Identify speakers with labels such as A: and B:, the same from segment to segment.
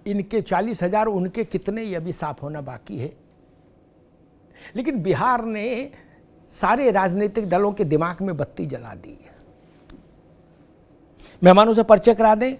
A: इनके 40,000, उनके कितने, ये अभी साफ होना बाकी है। लेकिन बिहार ने सारे राजनीतिक दलों के दिमाग में बत्ती जला दी है। मेहमानों से परिचय करा दें,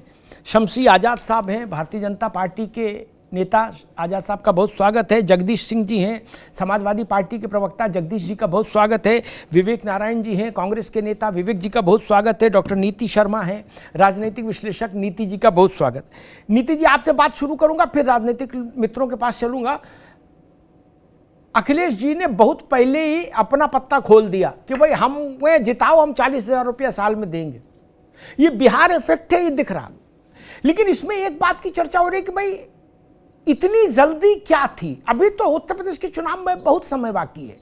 A: शमसी आज़ाद साहब हैं, भारतीय जनता पार्टी के नेता। आज़ाद साहब का बहुत स्वागत है। जगदीश सिंह जी हैं, समाजवादी पार्टी के प्रवक्ता, जगदीश जी का बहुत स्वागत है। विवेक नारायण जी हैं, कांग्रेस के नेता, विवेक जी का बहुत स्वागत है। डॉक्टर नीति शर्मा हैं, राजनीतिक विश्लेषक, नीति जी का बहुत स्वागत। नीति जी, आपसे बात शुरू करूंगा, फिर राजनीतिक मित्रों के पास चलूंगा। अखिलेश जी ने बहुत पहले ही अपना पत्ता खोल दिया कि भाई हमें जिताओ, हम 40,000 रुपया साल में देंगे। ये बिहार इफेक्ट है, ये दिख रहा। लेकिन इसमें एक बात की चर्चा हो रही है कि भाई इतनी जल्दी क्या थी? अभी तो उत्तर प्रदेश के चुनाव में बहुत समय बाकी है,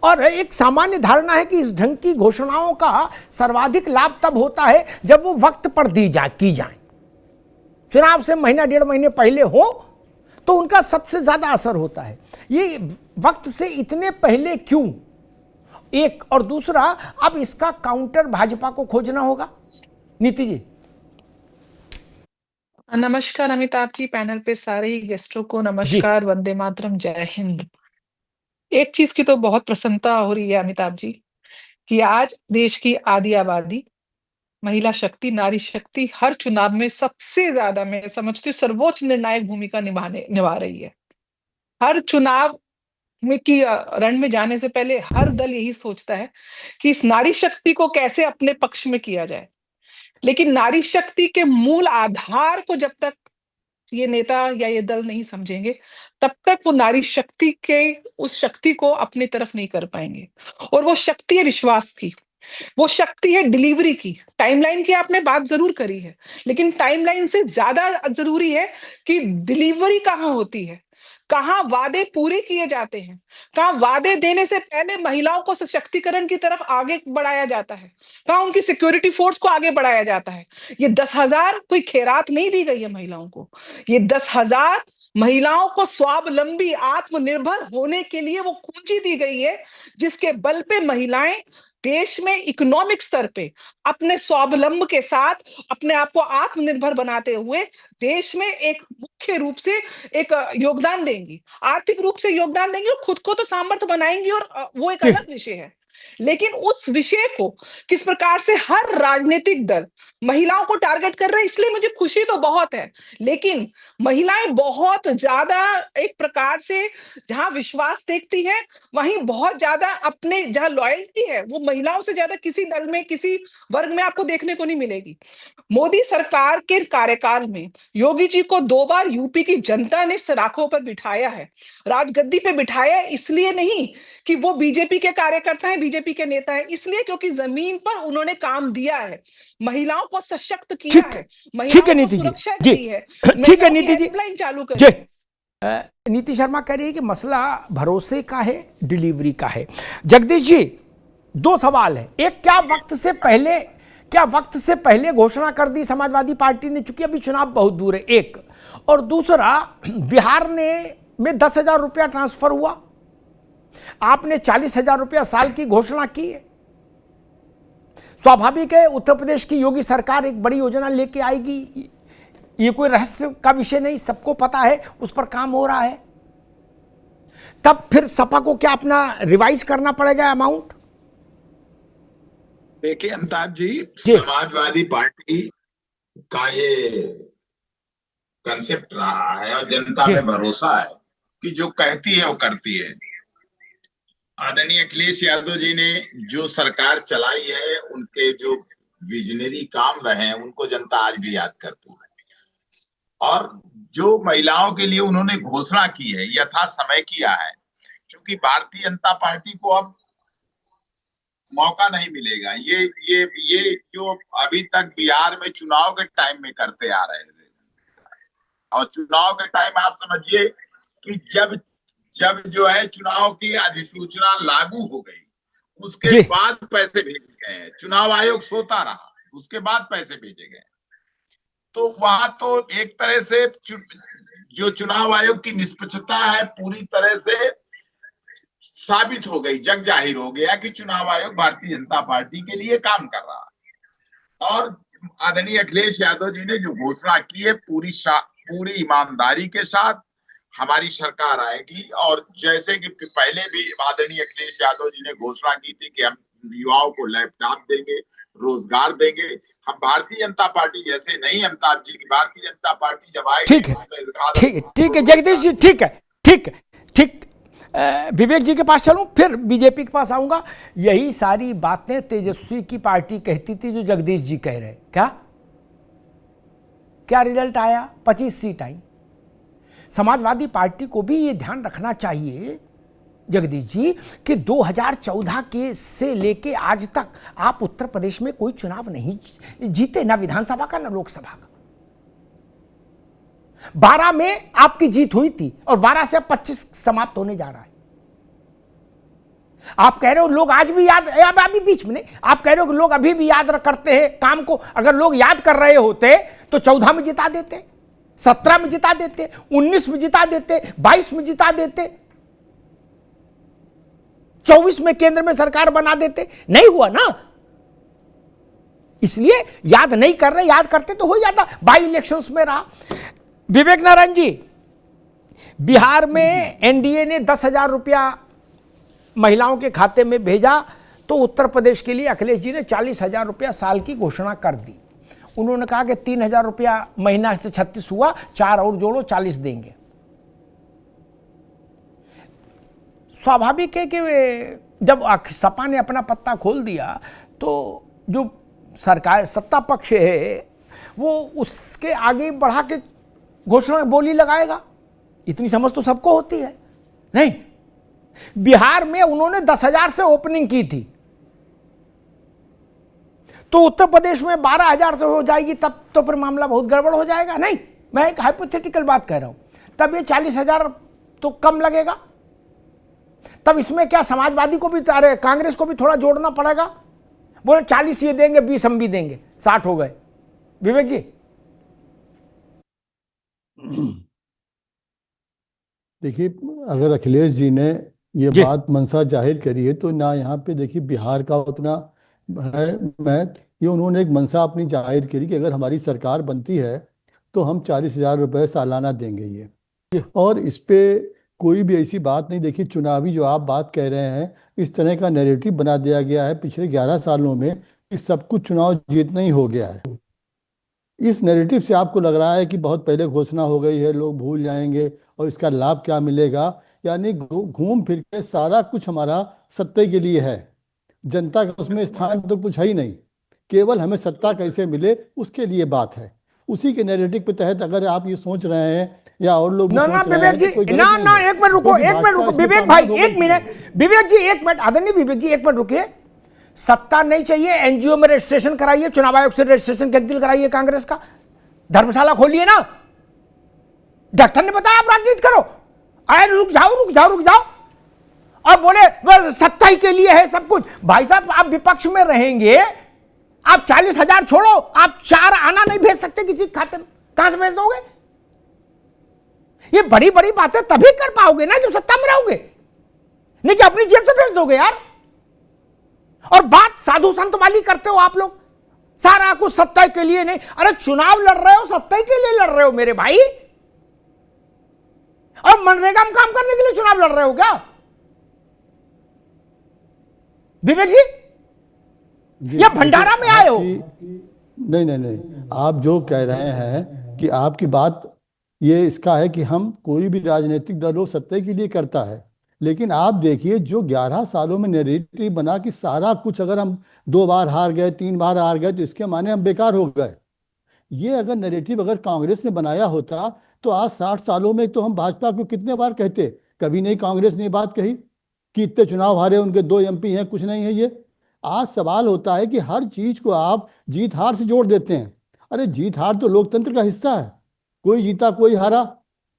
A: और एक सामान्य धारणा है कि इस ढंग की घोषणाओं का सर्वाधिक लाभ तब होता है जब वो वक्त पर की जाए। चुनाव से महीना डेढ़ महीने पहले हो तो उनका सबसे ज्यादा असर होता है। ये वक्त से इतने पहले क्यों? एक, और दूसरा, अब इसका काउंटर भाजपा को खोजना होगा। नीति जी।
B: नमस्कार अमिताभ जी, पैनल पे सारे ही गेस्टों को नमस्कार, वंदे मातरम, जय हिंद। एक चीज की तो बहुत प्रसन्नता हो रही है अमिताभ जी कि आज देश की आधी आबादी, महिला शक्ति, नारी शक्ति हर चुनाव में सबसे ज्यादा, मैं समझती हूँ, सर्वोच्च निर्णायक भूमिका निभा रही है। हर चुनाव में की रण में जाने से पहले हर दल यही सोचता है कि इस नारी शक्ति को कैसे अपने पक्ष में किया जाए। लेकिन नारी शक्ति के मूल आधार को जब तक ये नेता या ये दल नहीं समझेंगे, तब तक वो नारी शक्ति के उस शक्ति को अपनी तरफ नहीं कर पाएंगे। और वो शक्ति है विश्वास की, वो शक्ति है डिलीवरी की। टाइमलाइन की आपने बात जरूर करी है, लेकिन टाइमलाइन से ज्यादा जरूरी है कि डिलीवरी कहाँ होती है, कहाँ वादे पूरे किए जाते हैं, कहाँ वादे देने से पहले महिलाओं को सशक्तिकरण की तरफ आगे बढ़ाया जाता है, कहाँ उनकी सिक्योरिटी फोर्स को आगे बढ़ाया जाता है। ये 10,000 कोई खैरात नहीं दी गई है महिलाओं को, ये 10,000 महिलाओं को स्वावलंबी, आत्मनिर्भर होने के लिए वो पूंजी दी गई है, जिसके बल पे महिलाएं देश में इकोनॉमिक स्तर पे अपने स्वावलंब के साथ अपने आप को आत्मनिर्भर बनाते हुए देश में एक मुख्य रूप से एक योगदान देंगी, आर्थिक रूप से योगदान देंगी और खुद को तो सामर्थ्य बनाएंगी, और वो एक अलग विषय है। लेकिन उस विषय को किस प्रकार से हर राजनीतिक दल महिलाओं को टारगेट कर रहे हैं, इसलिए मुझे खुशी तो बहुत है। लेकिन महिलाएं बहुत ज्यादा एक प्रकार से जहां विश्वास देखती हैं, वहीं बहुत ज्यादा अपने जहां लॉयल्टी है, वो महिलाओं से ज्यादा किसी दल में, किसी वर्ग में आपको देखने को नहीं मिलेगी। मोदी सरकार के कार्यकाल में योगी जी को 2 बार यूपी की जनता ने सराखों पर बिठाया है, राजगद्दी पे बिठाया है, इसलिए नहीं कि वो बीजेपी के कार्यकर्ता हैं, बीजेपी के नेता हैं, इसलिए क्योंकि जमीन पर उन्होंने काम दिया है, महिलाओं को सशक्त किया है, महिलाओं को सुरक्षा दी है।
A: ठीक है नीति जी,
B: हेल्पलाइन चालू करी।
A: नीति शर्मा कह रही है कि मसला भरोसे का है, डिलीवरी का है। जगदीश जी, 2 सवाल है। एक, क्या वक्त से पहले घोषणा कर दी समाजवादी पार्टी ने, चूंकि अभी चुनाव बहुत दूर है, एक, और दूसरा, बिहार में 10,000 रुपया ट्रांसफर हुआ, आपने 40,000 रुपया साल की घोषणा की है। स्वाभाविक है, उत्तर प्रदेश की योगी सरकार एक बड़ी योजना लेके आएगी, ये कोई रहस्य का विषय नहीं, सबको पता है, उस पर काम हो रहा है। तब फिर सपा को क्या अपना रिवाइज करना पड़ेगा अमाउंट?
C: देखिए अमिताभ जी, समाजवादी पार्टी का ये कंसेप्ट रहा है और जनता में भरोसा है कि जो कहती है वो करती है। आदरणीय अखिलेश यादव जी ने जो सरकार चलाई है, उनके जो विजनरी काम रहे हैं, उनको जनता आज भी याद करती है। और जो महिलाओं के लिए उन्होंने घोषणा की है, यथा समय किया है, क्योंकि भारतीय जनता पार्टी को अब मौका नहीं मिलेगा। ये जो अभी तक बिहार में चुनाव के टाइम में करते आ रहे थे, और चुनाव के टाइम आप समझिए कि जब जो है चुनाव की अधिसूचना लागू हो गई, उसके बाद पैसे भेजे गए, चुनाव आयोग सोता रहा, उसके बाद पैसे भेजे गए। तो वहां तो एक तरह से जो चुनाव आयोग की निष्पक्षता है पूरी तरह से साबित हो गई, जग जाहिर हो गया कि चुनाव आयोग भारतीय जनता पार्टी के लिए काम कर रहा है। और आदरणीय अखिलेश यादव जी ने जो घोषणा की है, पूरी पूरी ईमानदारी के साथ हमारी सरकार आएगी। और जैसे कि पहले भी आदरणीय अखिलेश यादव जी ने घोषणा की थी कि हम युवाओं को लैपटॉप देंगे, रोजगार देंगे। हम भारतीय जनता पार्टी जैसे नहीं, अमिताभ जी की भारतीय जनता पार्टी जब आएगी,
A: ठीक है, ठीक है जगदीश जी, ठीक है, ठीक। विवेक जी के पास चलूं, फिर बीजेपी के पास आऊंगा। यही सारी बातें तेजस्वी की पार्टी कहती थी जो जगदीश जी कह रहे। क्या रिजल्ट आया? 25 सीट आई। समाजवादी पार्टी को भी ये ध्यान रखना चाहिए जगदीश जी कि 2014 के से लेके आज तक आप उत्तर प्रदेश में कोई चुनाव नहीं जीते, ना विधानसभा का ना लोकसभा का। 12 में आपकी जीत हुई थी और 12 से 25 समाप्त होने जा रहा है। आप कह रहे हो लोग आज भी याद, अभी बीच में नहीं, आप कह रहे हो कि लोग अभी भी याद करते हैं काम को। अगर लोग याद कर रहे होते तो 14 में जिता देते, 17 में जिता देते, 19 में जिता देते, 22 में जिता देते, 24 में केंद्र में सरकार बना देते। नहीं हुआ ना, इसलिए याद नहीं कर रहे। याद करते तो हो जाता, बाई इलेक्शंस में रहा। विवेक नारायण जी, बिहार में एनडीए ने 10,000 रुपया महिलाओं के खाते में भेजा, तो उत्तर प्रदेश के लिए अखिलेश जी ने 40,000 रुपया साल की घोषणा कर दी। उन्होंने कहा कि 3,000 रुपया महीना से 36 हुआ, 4 और जोड़ो 40 देंगे। स्वाभाविक है कि जब सपा ने अपना पत्ता खोल दिया तो जो सरकार सत्ता पक्ष है वो उसके आगे बढ़ा के घोषणा बोली लगाएगा। इतनी समझ तो सबको होती है। नहीं, बिहार में उन्होंने 10,000 से ओपनिंग की थी, तो उत्तर प्रदेश में 12,000 से हो जाएगी, तब तो फिर मामला बहुत गड़बड़ हो जाएगा। नहीं, मैं एक हाइपोथेटिकल बात कह रहा हूं, तब ये 40,000 तो कम लगेगा। तब इसमें क्या समाजवादी को भी, अरे कांग्रेस को भी थोड़ा जोड़ना पड़ेगा। बोले 40 ये देंगे, 20 हम भी देंगे, 60 हो गए। विवेक जी,
D: देखिए, अगर अखिलेश जी ने ये बात मंशा जाहिर करी है तो ना यहाँ पे देखिए बिहार का उतना है महत्व। ये उन्होंने एक मंशा अपनी जाहिर करी कि अगर हमारी सरकार बनती है तो हम 40,000 रुपये सालाना देंगे ये। और इस पे कोई भी ऐसी बात नहीं। देखिए, चुनावी जो आप बात कह रहे हैं, इस तरह का नैरेटिव बना दिया गया है पिछले 11 सालों में कि सब कुछ चुनाव जीतना ही हो गया है। इस नैरेटिव से आपको लग रहा है कि बहुत पहले घोषणा हो गई है, लोग भूल जाएंगे और इसका लाभ क्या मिलेगा। यानी घूम फिर के सारा कुछ हमारा सत्ता के लिए है, जनता का उसमें स्थान तो कुछ है ही नहीं, केवल हमें सत्ता कैसे मिले उसके लिए बात है। उसी के नैरेटिव के तहत अगर आप ये सोच रहे हैं या और लोग
A: ना विवेक जी, ना एक मिनट रुको, विवेक भाई, एक मिनट, विवेक जी एक मिनट, आदरणीय विवेक जी एक मिनट रुकिए। सत्ता नहीं चाहिए, एनजीओ में रजिस्ट्रेशन कराइए, चुनाव आयोग से रजिस्ट्रेशन कैंसिल कराइए कांग्रेस का, धर्मशाला खोलिए ना। डॉक्टर ने बताया आप राजनीति करो, अरे रुक जाओ और बोले सत्ता ही के लिए है सब कुछ। भाई साहब, आप विपक्ष में रहेंगे, आप 40,000 छोड़ो, आप 4 आना नहीं भेज सकते किसी खाते में, कहां से भेज दोगे? ये बड़ी बड़ी बातें तभी कर पाओगे ना जब सत्ता में रहोगे, नहीं कि अपनी जेब से भेज दोगे यार। और बात साधु संत वाली करते हो आप लोग, सारा कुछ सत्ता के लिए नहीं। अरे चुनाव लड़ रहे हो, सत्ता के लिए लड़ रहे हो मेरे भाई, और मनरेगा में काम करने के लिए चुनाव लड़ रहे हो क्या विवेक जी? या भंडारा में आए हो?
D: नहीं, आप जो कह रहे हैं कि आपकी बात ये इसका है कि हम कोई भी राजनीतिक दल हो सत्ता के लिए करता है, लेकिन आप देखिए जो 11 सालों में नैरेटिव बना कि सारा कुछ, अगर हम 2 बार हार गए, 3 बार हार गए तो इसके माने हम बेकार हो गए। ये अगर नैरेटिव अगर कांग्रेस ने बनाया होता तो आज 60 सालों में तो हम भाजपा को कितने बार कहते, कभी नहीं कांग्रेस ने बात कही कि इतने चुनाव हारे, उनके 2 एमपी हैं, कुछ नहीं है ये। आज सवाल होता है कि हर चीज को आप जीत हार से जोड़ देते हैं। अरे जीत हार तो लोकतंत्र का हिस्सा है, कोई जीता कोई हारा,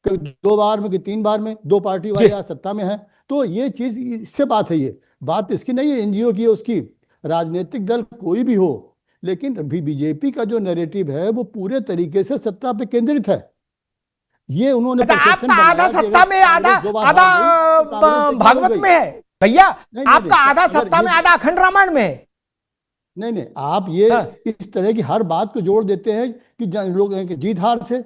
D: कभी 2 बार में कि 3 बार में 2 पार्टी वाले आज सत्ता में है। तो ये चीज इससे बात है, ये बात इसकी नहीं है एनजीओ की, उसकी। राजनीतिक दल कोई भी हो, लेकिन अभी बीजेपी का जो नैरेटिव है वो पूरे तरीके से सत्ता पे केंद्रित है। ये उन्होंने
A: आपका आधा सत्ता में, आधा भागवत में है भैया, आपका आधा सत्ता में, आधा अखंड रामायण में है।
D: नहीं, आप ये इस तरह की हर बात को जोड़ देते हैं कि लोग जीत हार से।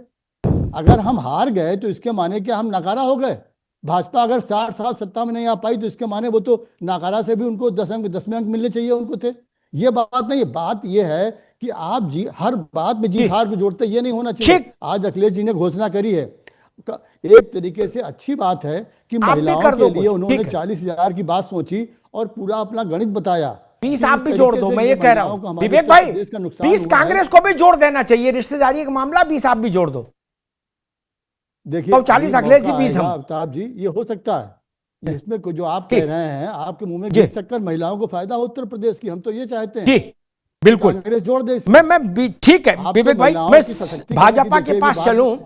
D: अगर हम हार गए तो इसके माने क्या हम नाकारा हो गए? भाजपा अगर 60 साल सत्ता में नहीं आ पाई तो इसके माने वो तो नाकारा से भी उनको 10वें अंक मिलने चाहिए उनको थे। ये बात नहीं, बात ये है कि आप हर बात में जीत हार को जोड़ते, ये नहीं होना चाहिए। आज अखिलेश जी ने घोषणा करी है, एक तरीके से अच्छी बात है कि महिलाओं के लिए उन्होंने 40,000 की बात सोची और पूरा अपना गणित बताया।
A: 20 आप भी जोड़ दो, मैं ये कह रहा हूं विवेक भाई, 20 कांग्रेस को भी जोड़ देना चाहिए, रिश्तेदारी का मामला 20 आप भी जोड़ दो।
D: देखिए
A: 40 अखिलेश जी 20 हम।
D: आफ्ताब जी ये हो सकता है, इसमें जो आप कह रहे हैं आपके मुंह में घी शक्कर, महिलाओं को फायदा हो उत्तर प्रदेश की, हम तो ये चाहते हैं।
A: बिल्कुल
D: कांग्रेस जोड़ दे।
A: मैं ठीक है विवेक भाई, मैं भाजपा के पास चलूं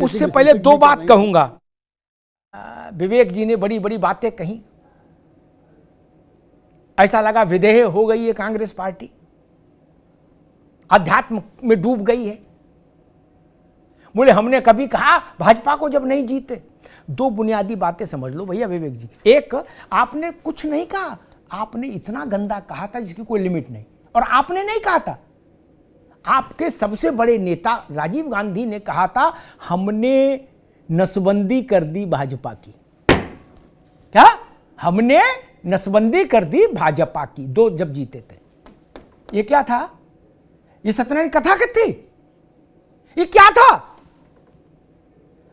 A: उससे पहले दो बात कहूंगा। विवेक जी ने बड़ी बड़ी बातें कही, ऐसा लगा विदेह हो गई है कांग्रेस पार्टी, अध्यात्म में डूब गई है। बोले हमने कभी कहा भाजपा को जब नहीं जीते। दो बुनियादी बातें समझ लो भैया विवेक जी। एक, आपने कुछ नहीं कहा, आपने इतना गंदा कहा था जिसकी कोई लिमिट नहीं, और आपने नहीं कहा था, आपके सबसे बड़े नेता राजीव गांधी ने कहा था हमने नसबंदी कर दी भाजपा की। क्या? हमने नसबंदी कर दी भाजपा की, दो जब जीते थे। ये क्या था? ये सत्यनारायण कथा थी? ये क्या था?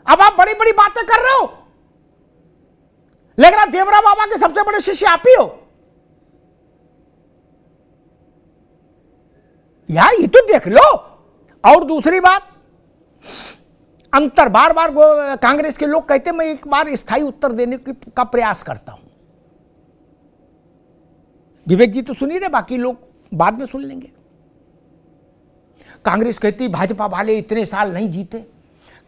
A: अब आप बड़ी बड़ी बातें कर रहे हो, लग रहा देवरा बाबा के सबसे बड़े शिष्य आप ही हो यार, ये तो देख लो। और दूसरी बात, अंतर बार बार कांग्रेस के लोग कहते, मैं एक बार स्थायी उत्तर देने का प्रयास करता हूं। विवेक जी तो सुनिए रहे, बाकी लोग बाद में सुन लेंगे। कांग्रेस कहती भाजपा वाले इतने साल नहीं जीते।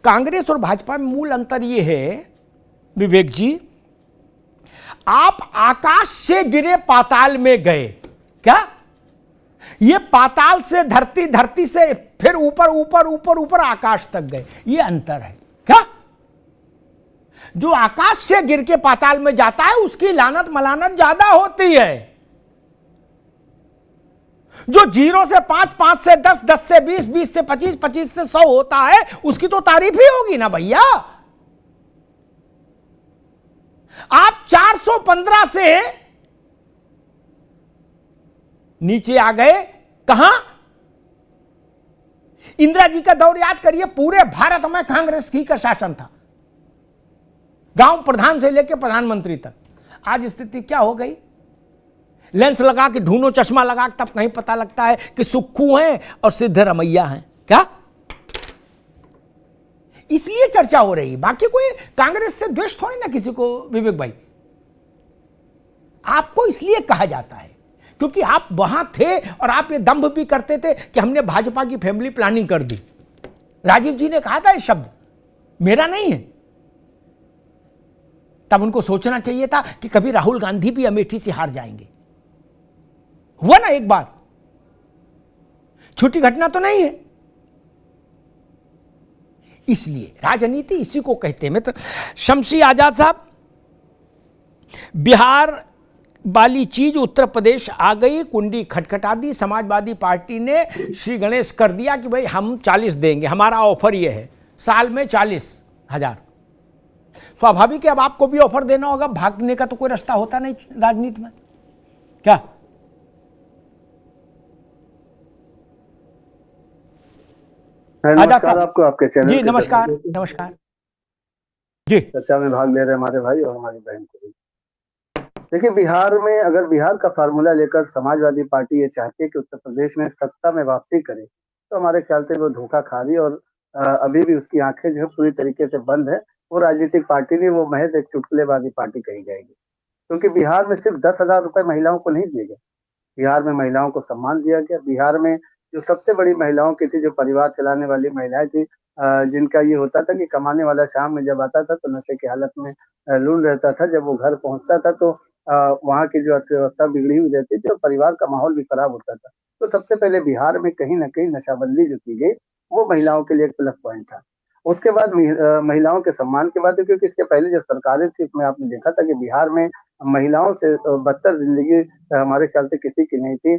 A: कांग्रेस और भाजपा में मूल अंतर यह है विवेक जी, आप आकाश से गिरे पाताल में गए। क्या? ये पाताल से धरती, धरती से फिर ऊपर ऊपर ऊपर ऊपर आकाश तक गए, ये अंतर है। क्या? जो आकाश से गिर के पाताल में जाता है उसकी लानत मलानत ज्यादा होती है। जो 0 से 5, 5 से 10, 10 से 20, 20 से 25, 25 से 100 होता है, उसकी तो तारीफ ही होगी ना भैया। आप 415 से नीचे आ गए, कहां? इंदिरा जी का दौर याद करिए, पूरे भारत में कांग्रेस ही का शासन था, गांव प्रधान से लेकर प्रधानमंत्री तक। आज स्थिति क्या हो गई? लेंस लगा के ढूंढो, चश्मा लगा के, तब कहीं पता लगता है कि सुक्खू हैं और सिद्धरमैया हैं। क्या? इसलिए चर्चा हो रही, बाकी कोई कांग्रेस से द्वेष थोड़ी ना किसी को विवेक भाई। आपको इसलिए कहा जाता है क्योंकि आप वहां थे और आप ये दंभ भी करते थे कि हमने भाजपा की फैमिली प्लानिंग कर दी। राजीव जी ने कहा था ये शब्द, मेरा नहीं है। तब उनको सोचना चाहिए था कि कभी राहुल गांधी भी अमेठी से हार जाएंगे। हुआ ना एक बार, छोटी घटना तो नहीं है। इसलिए राजनीति इसी को कहते हैं मित्र। शमशी आजाद साहब, बिहार वाली चीज उत्तर प्रदेश आ गई, कुंडी खटखटा दी। समाजवादी पार्टी ने श्री गणेश कर दिया कि भाई हम 40 देंगे, हमारा ऑफर ये है, साल में 40,000। स्वाभाविक है, अब आपको भी ऑफर देना होगा, भागने का तो कोई रास्ता होता नहीं राजनीति में। क्या?
E: नमस्कार आपको, आपके चैनल
A: जी नमस्कार। नमस्कार जी।
E: चर्चा में भाग ले रहे हमारे भाई और हमारी बहन को। देखिए, बिहार में अगर बिहार का फार्मूला लेकर समाजवादी पार्टी ये चाहती है कि उत्तर प्रदेश में सत्ता में वापसी करे, तो हमारे ख्याल से वो धोखा खा रही है और अभी भी उसकी आंखें जो है पूरी तरीके से बंद है। वो राजनीतिक पार्टी नहीं, वो महज एक चुटकुलेबाजी पार्टी कही जाएगी, क्योंकि बिहार में सिर्फ 10,000 रुपए महिलाओं को नहीं दिए गए। बिहार में महिलाओं को सम्मान दिया गया। बिहार में जो सबसे बड़ी महिलाओं की थी, जो परिवार चलाने वाली महिलाएं थी, जिनका ये होता था कि कमाने वाला शाम में जब आता था तो नशे की हालत में लून रहता था, जब वो घर पहुंचता था तो वहाँ की जो अर्थव्यवस्था बिगड़ी हुई रहती थी और परिवार का माहौल भी खराब होता था। तो सबसे पहले बिहार में कहीं न कहीं नशाबंदी जो की गई, वो महिलाओं के लिए एक प्लस पॉइंट था। उसके बाद महिलाओं के सम्मान की बात है, क्योंकि इसके पहले जो सरकारें थी उसमें आपने देखा था कि बिहार में महिलाओं से बदतर जिंदगी हमारे ख्याल से किसी की नहीं थी।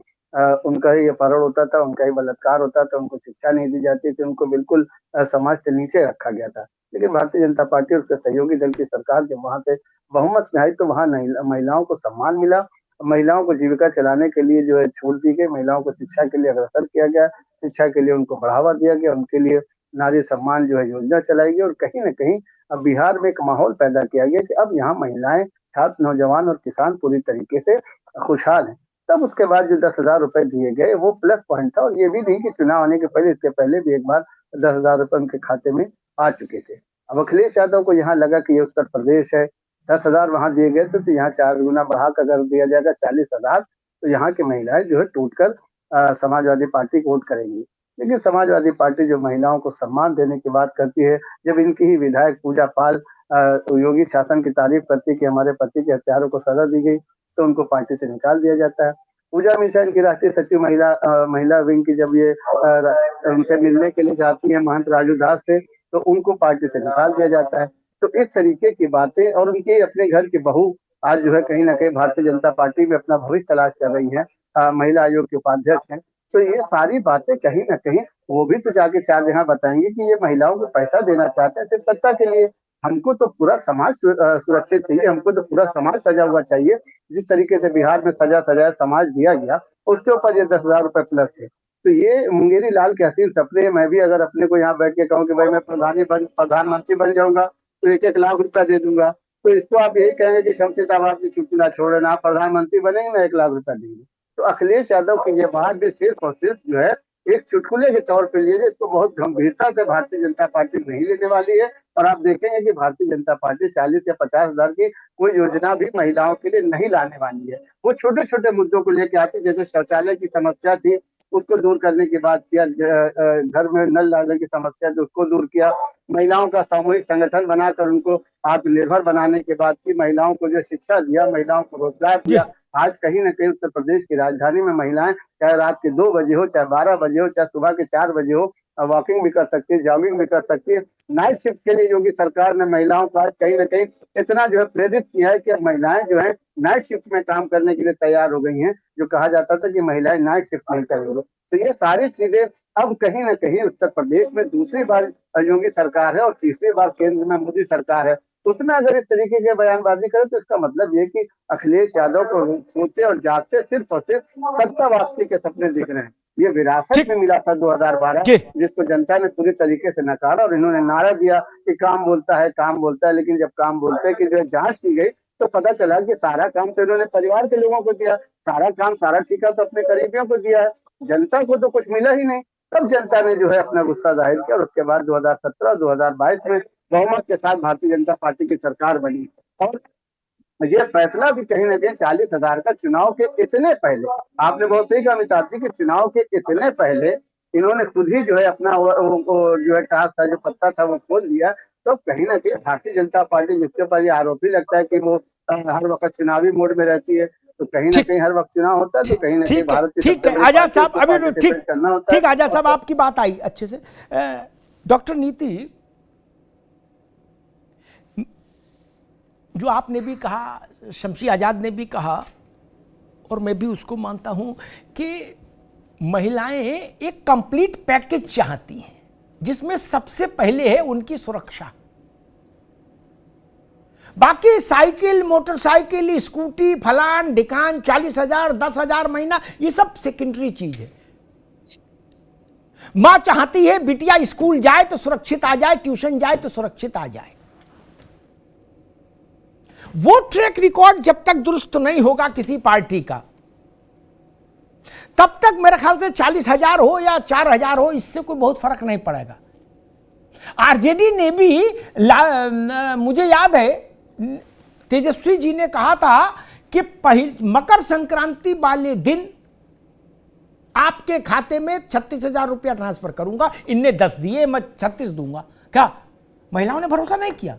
E: उनका ही अपहरण होता था, उनका ही बलात्कार होता था, उनको शिक्षा नहीं दी जाती थी, उनको बिल्कुल समाज से नीचे रखा गया था। लेकिन भारतीय जनता पार्टी और उसके सहयोगी दल की सरकार जब वहां से बहुमत में आई तो वहां महिलाओं को सम्मान मिला, महिलाओं को जीविका चलाने के लिए जो है छूट दी गई, महिलाओं को शिक्षा के लिए अग्रसर किया गया, शिक्षा के लिए उनको बढ़ावा दिया गया, उनके लिए नारी सम्मान जो है योजना चलाई गई और कहीं न कहीं अब बिहार में एक माहौल पैदा किया गया कि अब यहाँ महिलाएं, छात्र, नौजवान और किसान पूरी तरीके से खुशहाल हैं। तब उसके बाद जो 10,000 रुपए दिए गए वो प्लस पॉइंट था और ये भी नहीं कि चुनाव आने के पहले, इसके पहले भी एक बार 10,000 रुपए उनके खाते में आ चुके थे। अब अखिलेश यादव को यहाँ लगा कि ये उत्तर प्रदेश है, 10,000 वहां दिए गए थे तो यहाँ 4 गुना बढ़ा कर अगर दिया जाएगा 40,000 तो यहाँ की महिलाएं जो है टूटकर समाजवादी पार्टी को वोट करेंगी। लेकिन समाजवादी पार्टी जो महिलाओं को सम्मान देने की बात करती है, जब इनकी ही विधायक पूजा पाल योगी शासन की तारीफ करती है कि हमारे पति के हत्यारों को सजा दी गई तो उनको पार्टी से निकाल दिया जाता है। पूजा मिश्रा इनकी राष्ट्रीय सचिव महिला विंग की जब ये उनसे मिलने के लिए जाती है महंत राजू दास से तो उनको पार्टी से निकाल दिया जाता है। तो इस तरीके की बातें और उनके अपने घर की बहू आज जो है कहीं ना कहीं भारतीय जनता पार्टी में अपना भविष्य तलाश कर रही है, महिला आयोग के उपाध्यक्ष हैं। तो ये सारी बातें कहीं ना कहीं वो भी तो जाके 4 जगह बताएंगे कि ये महिलाओं को पैसा देना चाहते हैं सिर्फ सत्ता के लिए। हमको तो पूरा समाज सुरक्षित चाहिए, हमको तो पूरा समाज सजा हुआ चाहिए। जिस तरीके से बिहार में सजाया समाज दिया गया उसके ऊपर ये 10,000 रुपए प्लस थे। तो ये मुंगेरी लाल के हसीन सपने। मैं भी अगर अपने को यहाँ बैठ के कहूँ कि भाई मैं प्रधानमंत्री बन जाऊंगा तो 1-1 लाख रुपया दे दूंगा, तो इसको आप यही कहेंगे कि शमशेदाबाद की चुटकुला छोड़ ना, आप प्रधानमंत्री बनेंगे ना 1 लाख रुपया देंगे। तो अखिलेश यादव की ये बात भी सिर्फ और सिर्फ जो है एक चुटकुले के तौर पे लिए, इसको बहुत गंभीरता से भारतीय जनता पार्टी नहीं लेने वाली है। और आप देखेंगे कि भारतीय जनता पार्टी 40 या 50,000 की कोई योजना भी महिलाओं के लिए नहीं लाने वाली है। वो छोटे छोटे मुद्दों को लेकर आती, जैसे शौचालय की समस्या थी उसको दूर करने की बात किया, घर में नल डालने की समस्या थी उसको दूर किया, महिलाओं का सामूहिक संगठन बनाकर उनको आत्मनिर्भर बनाने की बात की, महिलाओं को जो शिक्षा दिया, महिलाओं को रोजगार दिया। आज कहीं न कहीं उत्तर प्रदेश की राजधानी में महिलाएं चाहे रात के 2 बजे हो, चाहे 12 बजे हो, चाहे सुबह के 4 बजे हो, वॉकिंग भी कर सकती है, जॉगिंग भी कर सकती है। नाइट शिफ्ट के लिए योगी सरकार ने महिलाओं को आज कहीं न कहीं इतना जो है प्रेरित किया है कि अब महिलाएं जो है नाइट शिफ्ट में काम करने के लिए तैयार हो गई हैं। जो कहा जाता था कि महिलाएं नाइट शिफ्ट नहीं करेंगी, तो ये सारी चीजें अब कहीं न कहीं उत्तर प्रदेश में दूसरी बार योगी सरकार है और तीसरी बार केंद्र में मोदी सरकार है। उसमें अगर इस तरीके की बयानबाजी करें तो इसका मतलब ये कि अखिलेश यादव को सोते और जागते सिर्फ और सिर्फ सत्ता वापसी के सपने दिख रहे हैं। ये विरासत में मिला था 2012 जिसको जनता ने पूरी तरीके से नकारा और इन्होंने नारा दिया कि काम बोलता है, लेकिन जब काम बोलते हैं कि जो जांच की गई तो पता चला कि सारा काम तो इन्होंने परिवार के लोगों को दिया, सारा ठेका तो अपने करीबियों को दिया है, जनता को तो कुछ मिला ही नहीं। तब जनता ने जो है अपना गुस्सा जाहिर किया और उसके बाद 2017-2022 में बहुमत के साथ भारतीय जनता पार्टी की सरकार बनी। और ये फैसला भी कहीं ना कहीं 40,000 का चुनाव के इतने पहले, आपने बहुत सही कहा अमिताभ जी, कि चुनाव के इतने पहले इन्होंने खुद ही जो है अपना जो है टास्क था, जो पत्ता था वो खोल दिया। तो कहीं ना कहीं भारतीय जनता पार्टी जिसके ऊपर ये आरोपी लगता है कि वो हर वक्त चुनावी मोड में रहती है, तो कहीं ना कहीं हर वक्त चुनाव होता है, तो कहीं ना कहीं भारत
A: ठीक है आजाद साहब, अभी ठीक आजाद साहब आपकी बात आई अच्छे से। डॉक्टर नीति, जो आपने भी कहा, शमशी आज़ाद ने भी कहा और मैं भी उसको मानता हूं कि महिलाएं एक कंप्लीट पैकेज चाहती हैं जिसमें सबसे पहले है उनकी सुरक्षा। बाकी साइकिल, मोटरसाइकिल, स्कूटी, फलान ढिकान, 40,000, 10,000 महीना, ये सब सेकेंडरी चीज है। मां चाहती है बिटिया स्कूल जाए तो सुरक्षित आ जाए, ट्यूशन जाए तो सुरक्षित आ जाए। वो ट्रैक रिकॉर्ड जब तक दुरुस्त नहीं होगा किसी पार्टी का, तब तक मेरे ख्याल से 40,000 हो या 4,000 हो, इससे कोई बहुत फर्क नहीं पड़ेगा। आरजेडी ने भी मुझे याद है तेजस्वी जी ने कहा था कि मकर संक्रांति वाले दिन आपके खाते में 36,000 रुपया ट्रांसफर करूंगा। इनने 10 दिए, मैं 36 दूंगा। क्या महिलाओं ने भरोसा नहीं किया?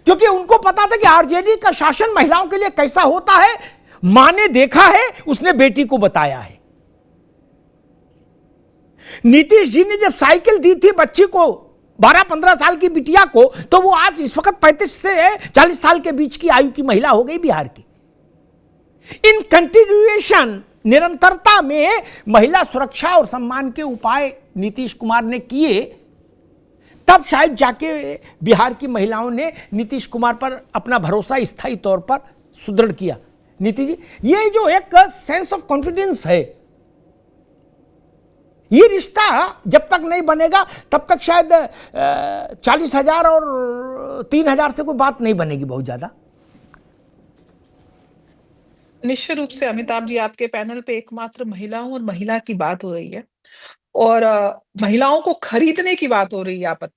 A: क्योंकि उनको पता था कि आरजेडी का शासन महिलाओं के लिए कैसा होता है। मां ने देखा है, उसने बेटी को बताया है। नीतीश जी ने जब साइकिल दी थी बच्ची को, 12-15 साल की बिटिया को, तो वो आज इस वक्त 35 से 40 साल के बीच की आयु की महिला हो गई बिहार की। इन कंटिन्यूएशन, निरंतरता में महिला सुरक्षा और सम्मान के उपाय नीतीश कुमार ने किए, तब शायद जाके बिहार की महिलाओं ने नीतीश कुमार पर अपना भरोसा स्थायी तौर पर सुदृढ़ किया। नीतीश जी, ये जो एक सेंस ऑफ कॉन्फिडेंस है, ये रिश्ता जब तक नहीं बनेगा तब तक शायद 40,000 और 3,000 से कोई बात नहीं बनेगी बहुत ज्यादा।
B: निश्चित रूप से अमिताभ जी, आपके पैनल पे एकमात्र महिलाओं और महिला की बात हो रही है, और महिलाओं को खरीदने की बात हो रही है। आप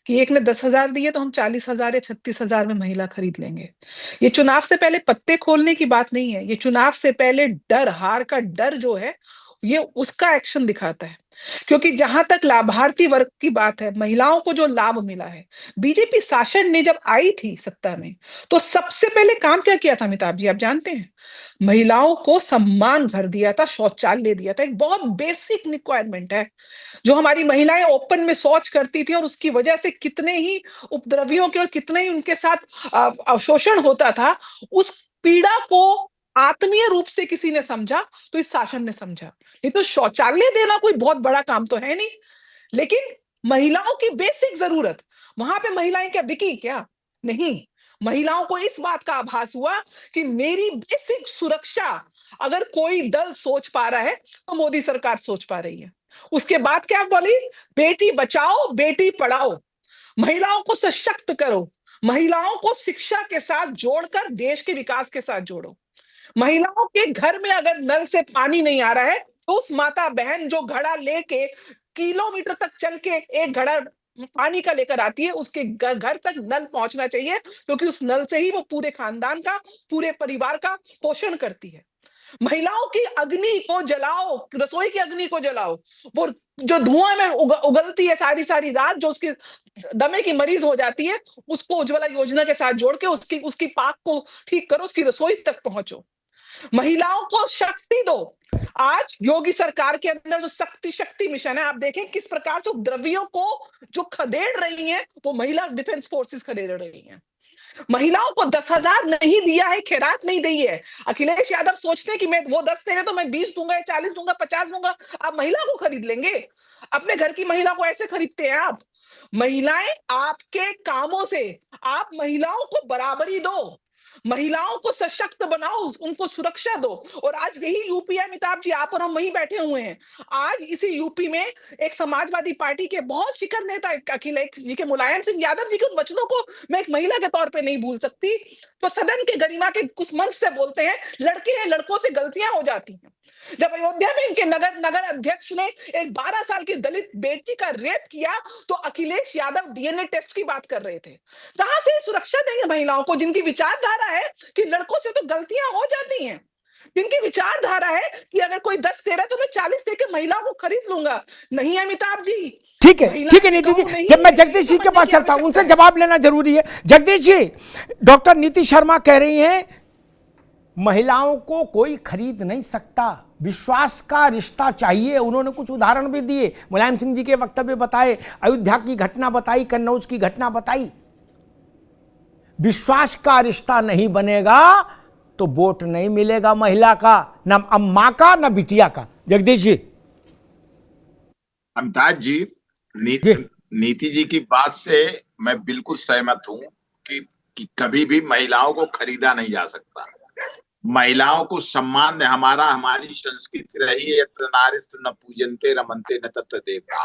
B: कि एक ने 10,000 दिए तो हम 40,000 या 36,000 में महिला खरीद लेंगे। ये चुनाव से पहले पत्ते खोलने की बात नहीं है, ये चुनाव से पहले डर, हार का डर जो है, ये उसका एक्शन दिखाता है। क्योंकि जहां तक लाभार्थी वर्ग की बात है, महिलाओं को जो लाभ मिला है, बीजेपी शासन ने जब आई थी सत्ता में, तो सबसे पहले काम क्या किया था अमिताभ जी, आप जानते हैं? महिलाओं को सम्मान घर दिया था, शौचालय दिया था। एक बहुत बेसिक रिक्वायरमेंट है जो हमारी महिलाएं ओपन में शौच करती थी, और उसकी वजह से कितने ही उपद्रवियों के और कितने ही उनके साथ शोषण होता था। उस पीड़ा को आत्मीय रूप से किसी ने समझा तो इस शासन ने समझा। नहीं तो शौचालय देना कोई बहुत बड़ा काम तो है नहीं, लेकिन महिलाओं की बेसिक जरूरत, वहां पे महिलाएं क्या बिकी क्या? नहीं, महिलाओं को इस बात का आभास हुआ कि मेरी बेसिक सुरक्षा अगर कोई दल सोच पा रहा है तो मोदी सरकार सोच पा रही है। उसके बाद क्या बोली? बेटी बचाओ, बेटी पढ़ाओ, महिलाओं को सशक्त करो, महिलाओं को शिक्षा के साथ जोड़कर देश के विकास के साथ जोड़ो। महिलाओं के घर में अगर नल से पानी नहीं आ रहा है तो उस माता बहन जो घड़ा लेके किलोमीटर तक चल के एक घड़ा पानी का लेकर आती है, उसके घर तक नल पहुंचना चाहिए, क्योंकि उस नल से ही वो पूरे खानदान का, पूरे परिवार का पोषण करती है। महिलाओं की अग्नि को जलाओ, रसोई की अग्नि को जलाओ, वो जो धुआं में उगलती है सारी सारी रात, जो उसकी दमे की मरीज हो जाती है, उसको उज्ज्वला योजना के साथ जोड़ के उसकी पाक को ठीक करो, उसकी रसोई तक पहुंचो। महिलाओं को शक्ति दो। आज योगी सरकार के अंदर जो शक्ति मिशन है, आप देखें किस प्रकार से उपद्रवियों को जो खदेड़ रही हैं, वो महिला डिफेंस फोर्सेस खदेड़ रही हैं। महिलाओं को 10,000 नहीं दिया है, खैरात नहीं दी है। अखिलेश यादव सोचते हैं कि मैं वो 10 दे रहे तो मैं 20 दूंगा, 40 दूंगा, 50 दूंगा। आप महिला को खरीद लेंगे? अपने घर की महिला को ऐसे खरीदते हैं आप? महिलाएं आपके कामों से, आप महिलाओं को बराबरी दो, महिलाओं को सशक्त बनाओ, उनको सुरक्षा दो। और आज यही यूपी है अमिताभ जी, आप और हम वहीं बैठे हुए हैं। आज इसी यूपी में एक समाजवादी पार्टी के बहुत शिखर नेता अखिलेश जी के, मुलायम सिंह यादव जी के उन वचनों को मैं एक महिला के तौर पे नहीं भूल सकती, तो सदन के गरिमा के कुछ मंच से बोलते हैं, लड़के हैं, लड़कों से गलतियां हो जाती हैं। जब अयोध्या में इनके नगर अध्यक्ष ने एक 12 साल की दलित बेटी का रेप किया, तो अखिलेश यादव डीएनए टेस्ट की बात कर रहे थे। कहां से सुरक्षा देंगे महिलाओं को, जिनकी विचारधारा है कि लड़कों से तो गलतियां हो जाती हैं, जिनकी विचारधारा है कि अगर कोई 10 दे रहा है तो मैं 40 दे के महिलाओं को खरीद लूंगा? नहीं अमिताभ जी,
A: ठीक है नीतीश जी, जब मैं जगदीश जी के पास चलता हूं, उनसे जवाब लेना जरूरी है। जगदीश जी, डॉक्टर नीति शर्मा कह रही हैं महिलाओं को कोई खरीद नहीं सकता, विश्वास का रिश्ता चाहिए। उन्होंने कुछ उदाहरण भी दिए, मुलायम सिंह जी के वक्तव्य बताए, अयोध्या की घटना बताई, कन्नौज की घटना बताई। विश्वास का रिश्ता नहीं बनेगा तो वोट नहीं मिलेगा महिला का, ना अम्मा का, ना बिटिया का। जगदीश जी।
C: अमिताभ जी, नीति जी की बात से मैं बिल्कुल सहमत हूं कि कभी भी महिलाओं को खरीदा नहीं जा सकता। महिलाओं को सम्मान दे, हमारी संस्कृति रही है, यत्र नारीस्तु न पूजन्ते रमन्ते न तत्र देवता।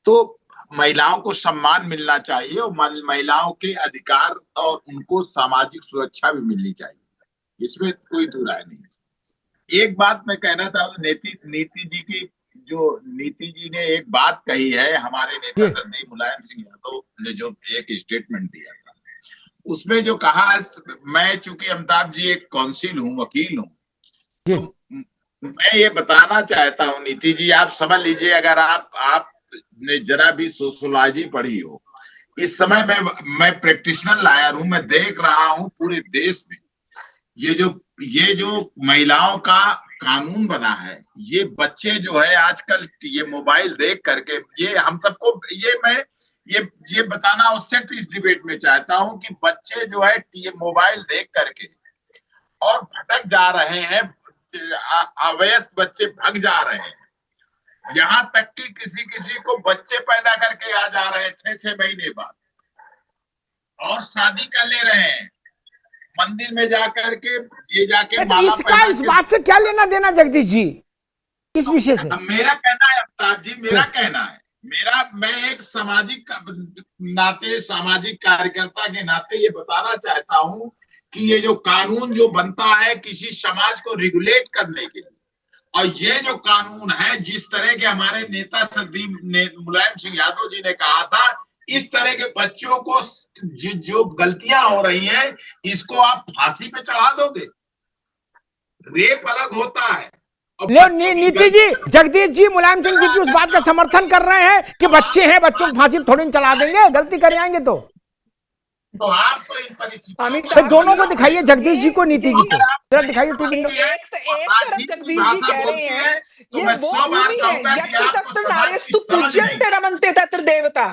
C: तो महिलाओं को सम्मान मिलना चाहिए और महिलाओं के अधिकार और उनको सामाजिक सुरक्षा भी मिलनी चाहिए, इसमें कोई दो राय नहीं। एक बात मैं कहना चाहूँ, नीति जी ने एक बात कही है, हमारे नेता संदीप मुलायम सिंह यादव ने जो एक स्टेटमेंट दिया था, उसमें जो कहा, मैं चूंकि अमिताभ जी एक काउंसिल हूँ, वकील हूँ, तो मैं ये बताना चाहता हूँ नीति जी, आप समझ लीजिए, अगर आपने जरा भी सोशोलॉजी पढ़ी हो, इस समय मैं प्रैक्टिशनर लॉयर हूँ, मैं देख रहा हूँ पूरे देश में ये जो महिलाओं का कानून बना है, ये बच्चे जो है आजकल ये मोबाइल देख करके, ये हम सबको मैं ये बताना आवश्यक इस डिबेट में चाहता हूं कि बच्चे जो है ये मोबाइल देख करके और भटक जा रहे हैं, अवयस्क बच्चे भग जा रहे हैं। यहाँ तक कि किसी किसी को बच्चे पैदा करके आ जा रहे हैं 6-6 महीने बाद, और शादी कर ले रहे हैं मंदिर में जाकर के, ये जाके
A: तो इसका इस बात से क्या लेना देना जगदीश जी, इस विषय से?
C: मेरा कहना है अमिताभ जी, मेरा कहना है, मैं एक सामाजिक नाते, सामाजिक कार्यकर्ता के नाते ये बताना चाहता हूं कि ये जो कानून जो बनता है किसी समाज को रेगुलेट करने के लिए, और ये जो कानून है, जिस तरह के हमारे नेता मुलायम सिंह यादव जी ने कहा था, इस तरह के बच्चों को जो गलतियां हो रही हैं, इसको आप फांसी पे चढ़ा दोगे। रेप अलग होता है।
A: नीति जी, जगदीश जी मुलायम सिंह जी की उस बात का समर्थन कर रहे हैं कि बच्चे हैं, बच्चों को फांसी थोड़ी चला देंगे, गलती कर आएंगे तो
C: आप तो इन परिस्थितियों
A: दोनों को दिखाइए, जगदीश जी को, नीति जी को जरा दिखाइए।
B: एक तरफ जगदीश जी कह रहे हैं ये वो भूमि है यत्र तत्र नार्यस्तु पूज्यन्ते रमन्ते तत्र देवता।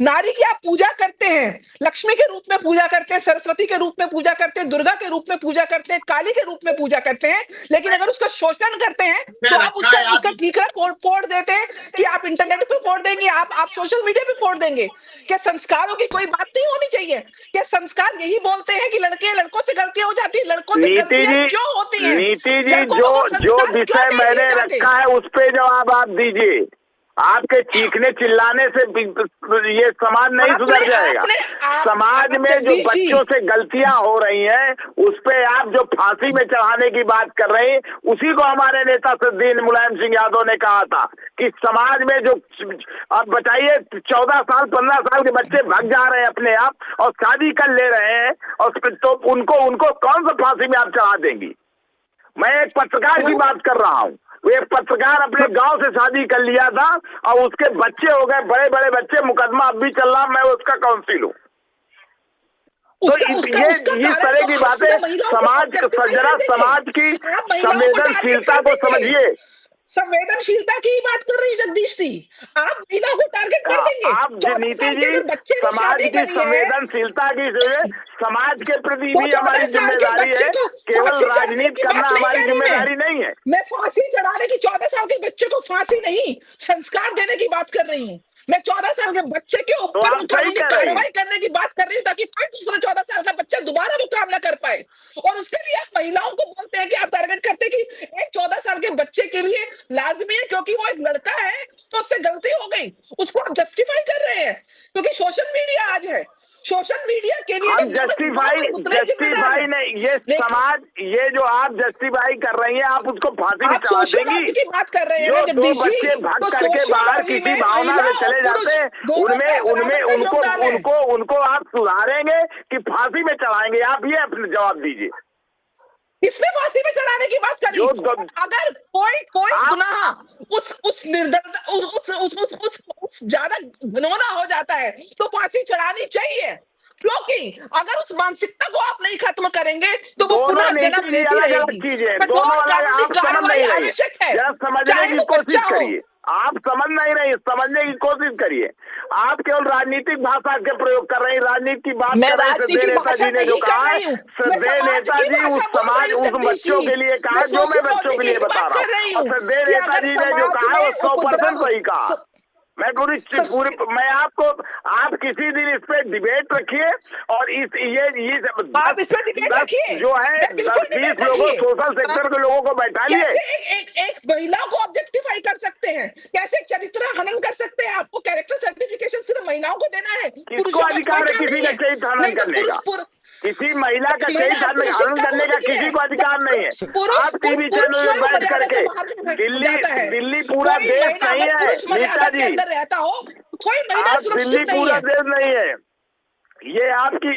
B: नारी की आप पूजा करते हैं, लक्ष्मी के रूप में पूजा करते हैं, सरस्वती के रूप में पूजा करते हैं, दुर्गा के रूप में पूजा करते हैं, काली के रूप में पूजा करते हैं, लेकिन अगर उसका शोषण करते हैं तो आप उसका ठीकरा फोड़ देते हैं कि आप इंटरनेट पे फोड़ देंगे, आप सोशल मीडिया पे फोड़ देंगे। क्या संस्कारों की कोई बात नहीं होनी चाहिए? क्या संस्कार यही बोलते हैं कि लड़कों से गलतियां हो जाती है? लड़कों से गलतियां क्यों होती है?
F: नीति जी, जो विषय मैंने रखा है उस पे जवाब आप दीजिए। आपके चीखने चिल्लाने से ये समाज नहीं सुधर जाएगा। समाज में जो बच्चों से गलतियां हो रही हैं उस पे आप जो फांसी में चढ़ाने की बात कर रहे हैं, उसी को हमारे नेता सिद्दीन मुलायम सिंह यादव ने कहा था कि समाज में जो, अब बताइए 14 साल 15 साल के बच्चे भाग जा रहे हैं अपने आप और शादी कर ले रहे हैं, और तो उनको कौन सा फांसी में आप चढ़ा देंगी? मैं एक पत्रकार की बात कर रहा हूँ। एक पत्रकार अपने गांव से शादी कर लिया था और उसके बच्चे हो गए, बड़े बड़े बच्चे, मुकदमा अब भी चल रहा, मैं उसका काउंसिल हूँ। तो ये इस तरह की बातें समाज की संवेदनशीलता को समझिए।
B: संवेदनशीलता की बात कर रही जगदीश जी, आप महिलाओं को टारगेट कर देंगे।
F: आप नीति जी, समाज की संवेदनशीलता की समाज के प्रति भी हमारी जिम्मेदारी है, केवल राजनीति करना हमारी जिम्मेदारी नहीं है।
B: मैं फांसी चढ़ाने की 14 साल के बच्चे को फांसी नहीं, संस्कार देने की बात कर रही हूँ। मैं 14 साल के बच्चे के ऊपर कार्रवाई करने की बात कर रही हूँ ताकि कोई दूसरा 14 साल का बच्चा दोबारा वो काम ना कर पाए। और उसके लिए आप महिलाओं को बोलते हैं कि आप टारगेट करते हैं कि एक 14 साल के बच्चे के लिए लाजमी है क्योंकि वो एक लड़का है तो उससे गलती हो गई, उसको आप जस्टिफाई कर रहे हैं क्योंकि सोशल मीडिया आज है। सोशल मीडिया के लिए
F: जस्टिफाई नहीं, ये समाज, ये जो आप जस्टिफाई कर रही हैं आप उसको फांसी में चढ़ा देंगी।
B: की बात कर रहे हैं
F: जो दो बच्चे भाग करके बाहर किसी भावना से चले जाते हैं, उनको आप सुधारेंगे कि फांसी में चढ़ाएंगे? आप ये अपने जवाब दीजिए।
B: किसने फांसी में चढ़ाने की बात करी? अगर कोई गुनाह उस ज्यादा घिनौना हो जाता है तो फांसी चढ़ानी चाहिए, क्योंकि अगर उस मानसिकता को आप नहीं खत्म करेंगे तो वो पुनः जन्म लेती रहेगी।
F: आवश्यक है, समझने की कोशिश करिए। आप समझ नहीं रही, समझने की कोशिश करिए। आप केवल राजनीतिक भाषा के प्रयोग कर रहे हैं, राजनीति की बात कर रहे हैं। श्रद्धेय नेताजी ने जो कहा है, श्रद्धेय नेताजी उस समाज, उस बच्चों के लिए कहा जो मैं बच्चों के लिए बता रहा हूँ, और श्रद्धेय नेताजी ने जो कहा है वो 100% सही कहा। मैं मैं आपको, आप किसी दिन इस पे डिबेट रखिए और
B: आप इस पे डिबेट रखिए
F: जो है 10-20 लोगों, सोशल सेक्टर के लोगों को बैठाइए।
B: एक महिला को ऑब्जेक्टिफाई कर सकते हैं, कैसे चरित्र हनन कर सकते हैं? आपको कैरेक्टर सर्टिफिकेशन सिर्फ महिलाओं को देना है?
F: किसको अधिकार है किसी का चरित्र हनन करने का? किसी महिला का चरित्र हनन करने का किसी को अधिकार नहीं है। आप टीवी चैनल में बैठ करके, दिल्ली पूरा देश नहीं है नीता जी,
B: रहता हो कोई महिला
F: दिल्ली पूरा देश नहीं है। ये आपकी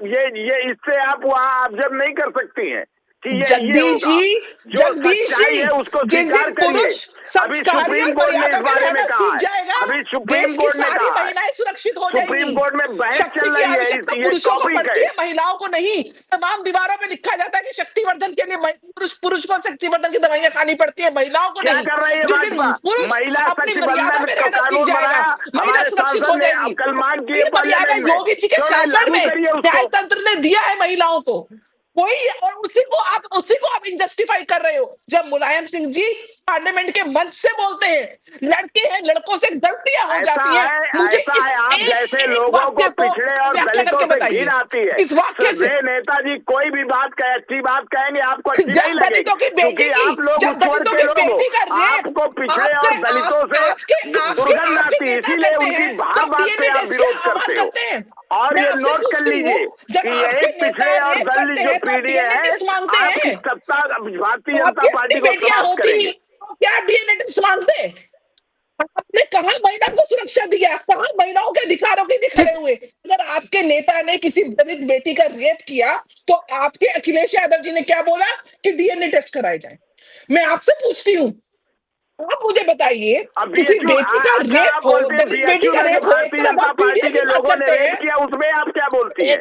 F: ये इससे आप वहाँ ऑब्जर्व नहीं कर सकती हैं कि
B: जगदीश जी
F: है उसको स्वीकार करिए। अभी सुप्रीम कोर्ट ने इस बारे में कहा है, अभी सुप्रीम कोर्ट ने कहा है,
B: सुरक्षित हो
F: सुप्रीम कोर्ट में बहस चल रही है, ये टॉपिक है।
B: महिलाओं को नहीं, तमाम दीवारों में लिखा जाता है कि शक्तिवर्धन के लिए पुरुष को शक्तिवर्धन की दवाइयां खानी पड़ती है, महिलाओं को नहीं।
F: क्या कर रही है भाजपा? महिला शक्तिवर्धन का कानून बनाया, हमारे सांसद ने कल मांग की
B: योगी जी के शासन में न्याय तंत्र ने दिया है महिलाओं को। कोई, और उसी को आप इनजस्टिफाई कर रहे हो। जब मुलायम सिंह जी पार्लियामेंट के मंच से बोलते हैं लड़के हैं, लड़कों से गलतियां हो जाती हैं, मुझे
F: ऐसा है, आप जैसे लोगों को पिछड़े और दलितों से घिन आती है।
B: इस वाक्य से
F: नेताजी कोई भी बात कहे, अच्छी बात कहेंगे आपको अच्छी नहीं लगेगी, क्योंकि आप लोग
B: जब दलितों की बेटी का रेप
F: आपको पिछड़े और दलितों से दुर्गंध आती है, इसीलिए उनकी हर बात पे आप विरोध करते हो। और ये नोट कर लीजिए कि ये पिछड़े और दलित जो पीढ़ी है आपकी सत्ता भारतीय जनता पार्टी को समाप्त करेंगे।
B: क्या डीएनए टेस्ट मांगते? आपने कहा महिला को सुरक्षा दिया, कहा महिलाओं के अधिकारों के लिए खड़े हुए। अगर आपके नेता ने किसी दलित बेटी का रेप किया तो आपके अखिलेश यादव जी ने क्या बोला कि डीएनए टेस्ट कराए जाए। मैं आपसे पूछती हूँ, आप मुझे बताइए, किसी बेटी का रेप हो, दलित बेटी का रेप हो,
F: भारतीय जनता पार्टी के लोगों ने रेप किया, उसमें आप क्या बोलती है?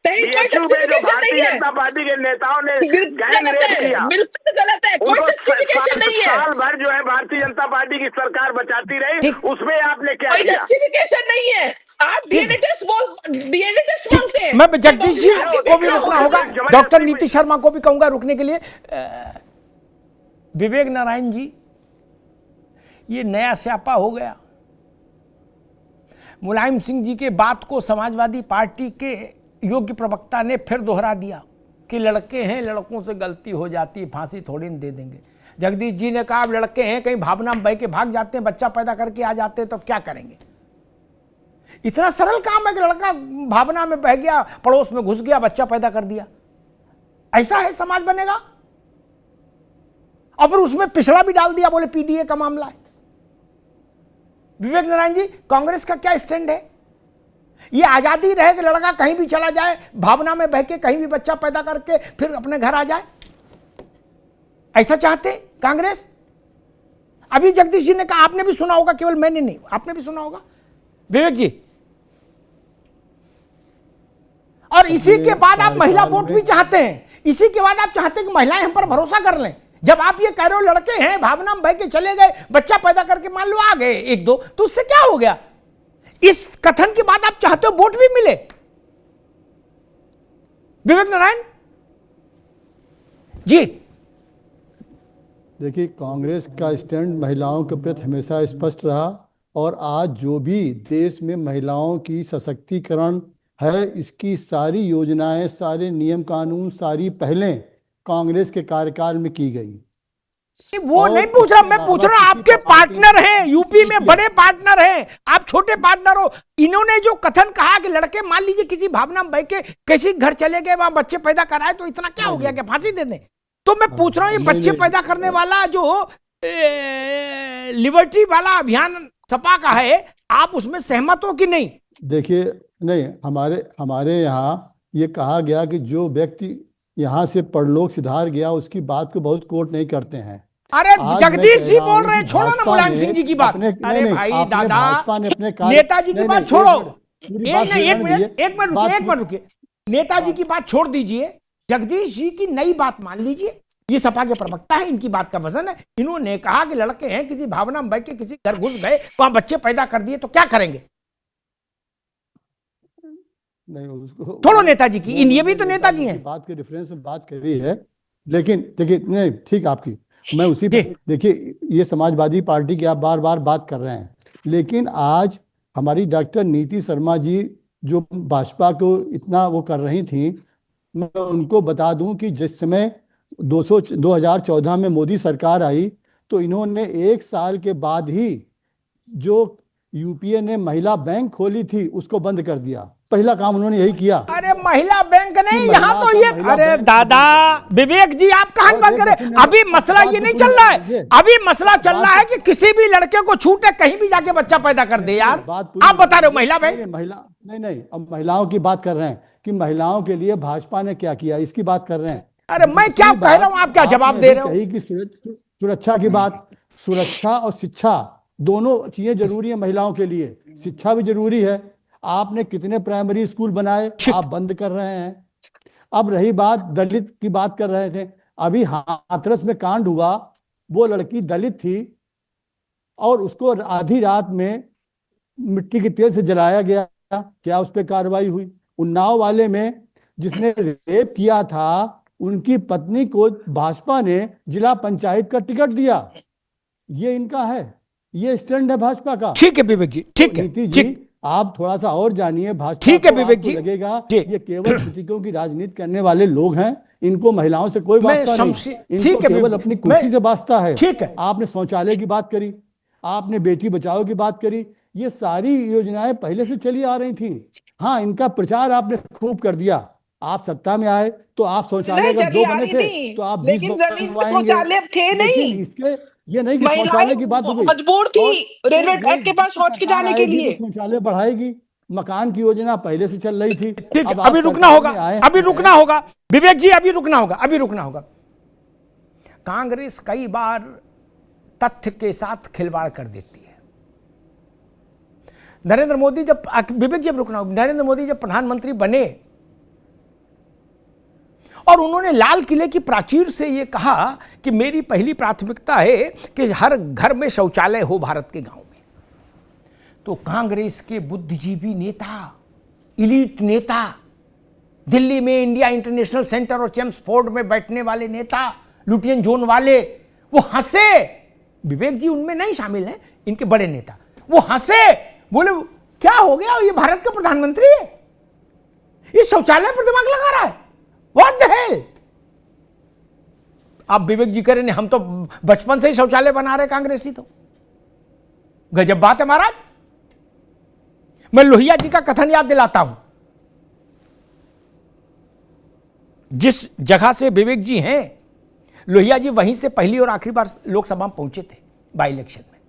F: भारतीय जनता पार्टी के नेताओं ने गैंग रेप किया,
B: बिल्कुल गलत है, कोई जस्टिफिकेशन नहीं है।
F: साल भर जो है भारतीय जनता पार्टी की सरकार बचाती रही, उसमें आपने क्या
B: कोई
F: किया?
B: जस्टिफिकेशन नहीं है। आप डीएनए टेस्ट मांगते हैं।
A: मैं जगदीश जी को भी रुकना होगा, डॉक्टर नीति शर्मा को भी कहूंगा रुकने के लिए। विवेक नारायण जी, ये नया स्यापा हो गया। मुलायम सिंह जी के बात को समाजवादी पार्टी के योग्य प्रवक्ता ने फिर दोहरा दिया कि लड़के हैं, लड़कों से गलती हो जाती है, फांसी थोड़ी न दे देंगे। जगदीश जी ने कहा अब लड़के हैं, कहीं भावना में बह के भाग जाते हैं, बच्चा पैदा करके आ जाते हैं, तो क्या करेंगे? इतना सरल काम है कि लड़का भावना में बह गया, पड़ोस में घुस गया, बच्चा पैदा कर दिया। ऐसा है समाज बनेगा? और फिर उसमें पिछड़ा भी डाल दिया, बोले पीडीए का मामला है। विवेक नारायण जी, कांग्रेस का क्या स्टैंड है? ये आजादी रहे कि लड़का कहीं भी चला जाए, भावना में बह के कहीं भी बच्चा पैदा करके फिर अपने घर आ जाए? ऐसा चाहते कांग्रेस? अभी जगदीश जी ने कहा, आपने भी सुना होगा, केवल मैंने नहीं, आपने भी सुना होगा विवेक जी। और इसी के बाद आप महिला वोट भी चाहते हैं, इसी के बाद आप चाहते हैं कि महिलाएं हम पर भरोसा कर लें। जब आप ये कह रहे हो लड़के हैं, भावना में बह के चले गए, बच्चा पैदा करके मान लो आ गए एक दो, तो उससे क्या हो गया? इस कथन के बाद आप चाहते हो वोट भी मिले? विवेक नारायण जी,
D: देखिए, कांग्रेस का स्टैंड महिलाओं के प्रति हमेशा स्पष्ट रहा, और आज जो भी देश में महिलाओं की सशक्तिकरण है, इसकी सारी योजनाएं, सारे नियम कानून, सारी पहलें कांग्रेस के कार्यकाल में की गई।
A: वो नहीं पूछ रहा, मैं पूछ रहा आपके पार्टनर हैं, यूपी में बड़े पार्टनर हैं, आप छोटे पार्टनर हो। इन्होंने जो कथन कहा कि लड़के मान लीजिए किसी भावना में बह के किसी घर चले गए, वहां बच्चे पैदा कराए, तो इतना क्या हो गया कि फांसी दे दें? तो मैं पूछ रहा हूँ, ये बच्चे पैदा करने वाला जो लिबर्टी वाला अभियान सपा का है, आप उसमें सहमत हो कि नहीं?
D: देखिए, नहीं, हमारे यहाँ ये कहा गया कि जो व्यक्ति यहाँ से परलोक सिधार गया, उसकी बात को बहुत कोट नहीं करते हैं।
A: अरे जगदीश जी बोल रहे हैं, छोड़ो ना मुलायम सिंह जी की बात। अरे भाई दादा, नेताजी की बात छोड़ो, एक मिनट रुकिए, नेताजी की बात छोड़ दीजिए, जगदीश जी की नई बात मान लीजिए। ये सपा के प्रवक्ता है, इनकी बात का वजन है। इन्होंने कहा कि लड़के हैं, किसी भावना में बह के किसी घर घुस गए, वहां बच्चे पैदा कर दिए, तो क्या करेंगे?
D: नहीं, उसको
A: छोड़ो नेताजी की, ये भी तो नेताजी हैं।
D: बात के रेफरेंस में बात कर रही है, लेकिन देखिए, नहीं ठीक आपकी, मैं उसी पे, देखिए, ये समाजवादी पार्टी की आप बार बार बात कर रहे हैं, लेकिन आज हमारी डॉक्टर नीति शर्मा जी जो भाजपा को इतना वो कर रही थी, मैं उनको बता दूं कि जिस समय 2014 में मोदी सरकार आई, तो इन्होंने 1 साल के बाद ही जो यूपीए ने महिला बैंक खोली थी, उसको बंद कर दिया। पहला काम उन्होंने यही किया।
A: अरे महिला बैंक नहीं, यहाँ तो ये, अरे दादा विवेक जी, आप कहां बात करें? अभी मसला ये नहीं चल रहा है, अभी मसला चल रहा है कि किसी भी लड़के को छूटे, कहीं भी जाके बच्चा पैदा कर दे। यार आप बता रहे हो महिला बैंक?
D: नहीं, अब महिलाओं की बात कर रहे हैं कि महिलाओं के लिए भाजपा ने क्या किया, इसकी बात कर रहे हैं।
A: अरे मैं क्या कह रहा हूँ, आप क्या जवाब दे रहे हो?
D: कही कि सुरक्षा की बात, सुरक्षा और शिक्षा दोनों चीजें जरूरी है महिलाओं के लिए। शिक्षा भी जरूरी है। आपने कितने प्राइमरी स्कूल बनाए, आप बंद कर रहे हैं। अब रही बात दलित की, बात कर रहे थे, अभी हाथरस में कांड हुआ, वो लड़की दलित थी और उसको आधी रात में मिट्टी के तेल से जलाया गया, क्या उस पर कार्रवाई हुई? उन्नाव वाले में जिसने रेप किया था उनकी पत्नी को भाजपा ने जिला पंचायत का टिकट दिया। ये इनका है, ये स्टैंड है भाजपा का।
A: ठीक है विवेक जी, ठीक है,
D: नीतीश जी
A: ठीक,
D: आप थोड़ा सा और जानिए भाजपा
A: ठीक है
D: को,
A: विवेक
D: आपको
A: जी,
D: लगेगा
A: ठीक।
D: ये केवल प्रतीकों की राजनीति करने वाले लोग हैं, इनको महिलाओं से कोई
A: मैं
D: वास्ता नहीं,
A: ठीक
D: इनको
A: है
D: केवल
A: विवेक,
D: अपनी कुर्सी से वास्ता है।
A: ठीक है।
D: आपने शौचालय की बात करी, आपने बेटी बचाओ की बात करी, ये सारी योजनाएं पहले से चली आ रही थी। हाँ, इनका प्रचार आपने खूब कर दिया। आप सत्ता में आए तो आप शौचालय अगर 2 बने थे तो आप 20
B: लेकिन जमीन पे
D: बनवाएंगे।
B: शौचालय थे
D: लेकिन
B: नहीं,
D: इसके ये नहीं कि
B: महिलाएं
D: शौचालय की बात हो गई
B: मजबूर थी
D: और
B: रेलवे
D: ये
B: ट्रैक के पास शौच के
D: सरकार
B: जाने के
D: आएगी
B: लिए।
D: तो शौचालय बढ़ाएगी, मकान की योजना पहले से चल रही थी।
A: ठीक है,
D: अब आप
A: अभी रुकना
D: सरकार
A: होगा,
D: में आए
A: अभी
D: हैं।
A: रुकना होगा विवेक जी, अभी रुकना होगा, अभी रुकना होगा। कांग्रेस कई बार तथ्य के साथ खिलवाड़ कर देती है। नरेंद्र मोदी जब, विवेक जी अब रुकना होगा, नरेंद्र मोदी जब प्रधानमंत्री बने और उन्होंने लाल किले की प्राचीर से यह कहा कि मेरी पहली प्राथमिकता है कि हर घर में शौचालय हो भारत के गांव में, तो कांग्रेस के बुद्धिजीवी नेता, इलीट नेता, दिल्ली में इंडिया इंटरनेशनल सेंटर और चेम्सफोर्ड में बैठने वाले नेता, लुटियन जोन वाले, वो हंसे। विवेक जी उनमें नहीं शामिल हैं, इनके बड़े नेता, वो हंसे, बोले क्या हो गया, ये भारत का प्रधानमंत्री है, ये शौचालय पर दिमाग लगा रहा है, व्हाट द हेल। आप विवेक जी कह रहे हैं हम तो बचपन से ही शौचालय बना रहे कांग्रेसी, तो गजब बात है महाराज। मैं लोहिया जी का कथन याद दिलाता हूं, जिस जगह से विवेक जी हैं, लोहिया जी वहीं से पहली और आखिरी बार लोकसभा में पहुंचे थे बाई इलेक्शन में,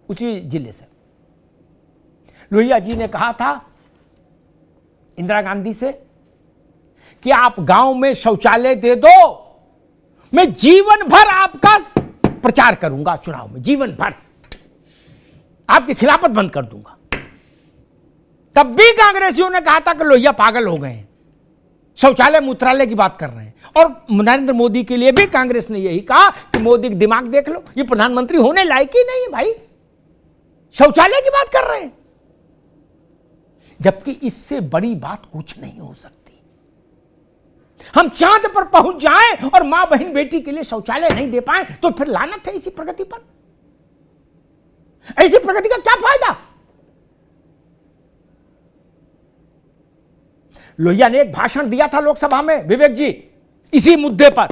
A: उसी जिले से। लोहिया जी ने कहा था इंदिरा गांधी से कि आप गांव में शौचालय दे दो, मैं जीवन भर आपका प्रचार करूंगा, चुनाव में जीवन भर आपकी खिलाफत बंद कर दूंगा। तब भी कांग्रेसियों ने कहा था कि लोहिया पागल हो गए हैं, शौचालय मूत्रालय की बात कर रहे हैं। और नरेंद्र मोदी के लिए भी कांग्रेस ने यही कहा कि मोदी का दिमाग देख लो, ये प्रधानमंत्री होने लायक ही नहीं है भाई, शौचालय की बात कर रहे हैं। जबकि इससे बड़ी बात कुछ नहीं हो सकती। हम चांद पर पहुंच जाएं और मां बहन बेटी के लिए शौचालय नहीं दे पाए तो फिर लानत है इसी प्रगति पर। ऐसी प्रगति का क्या फायदा। लोहिया ने एक भाषण दिया था लोकसभा में विवेक जी, इसी मुद्दे पर।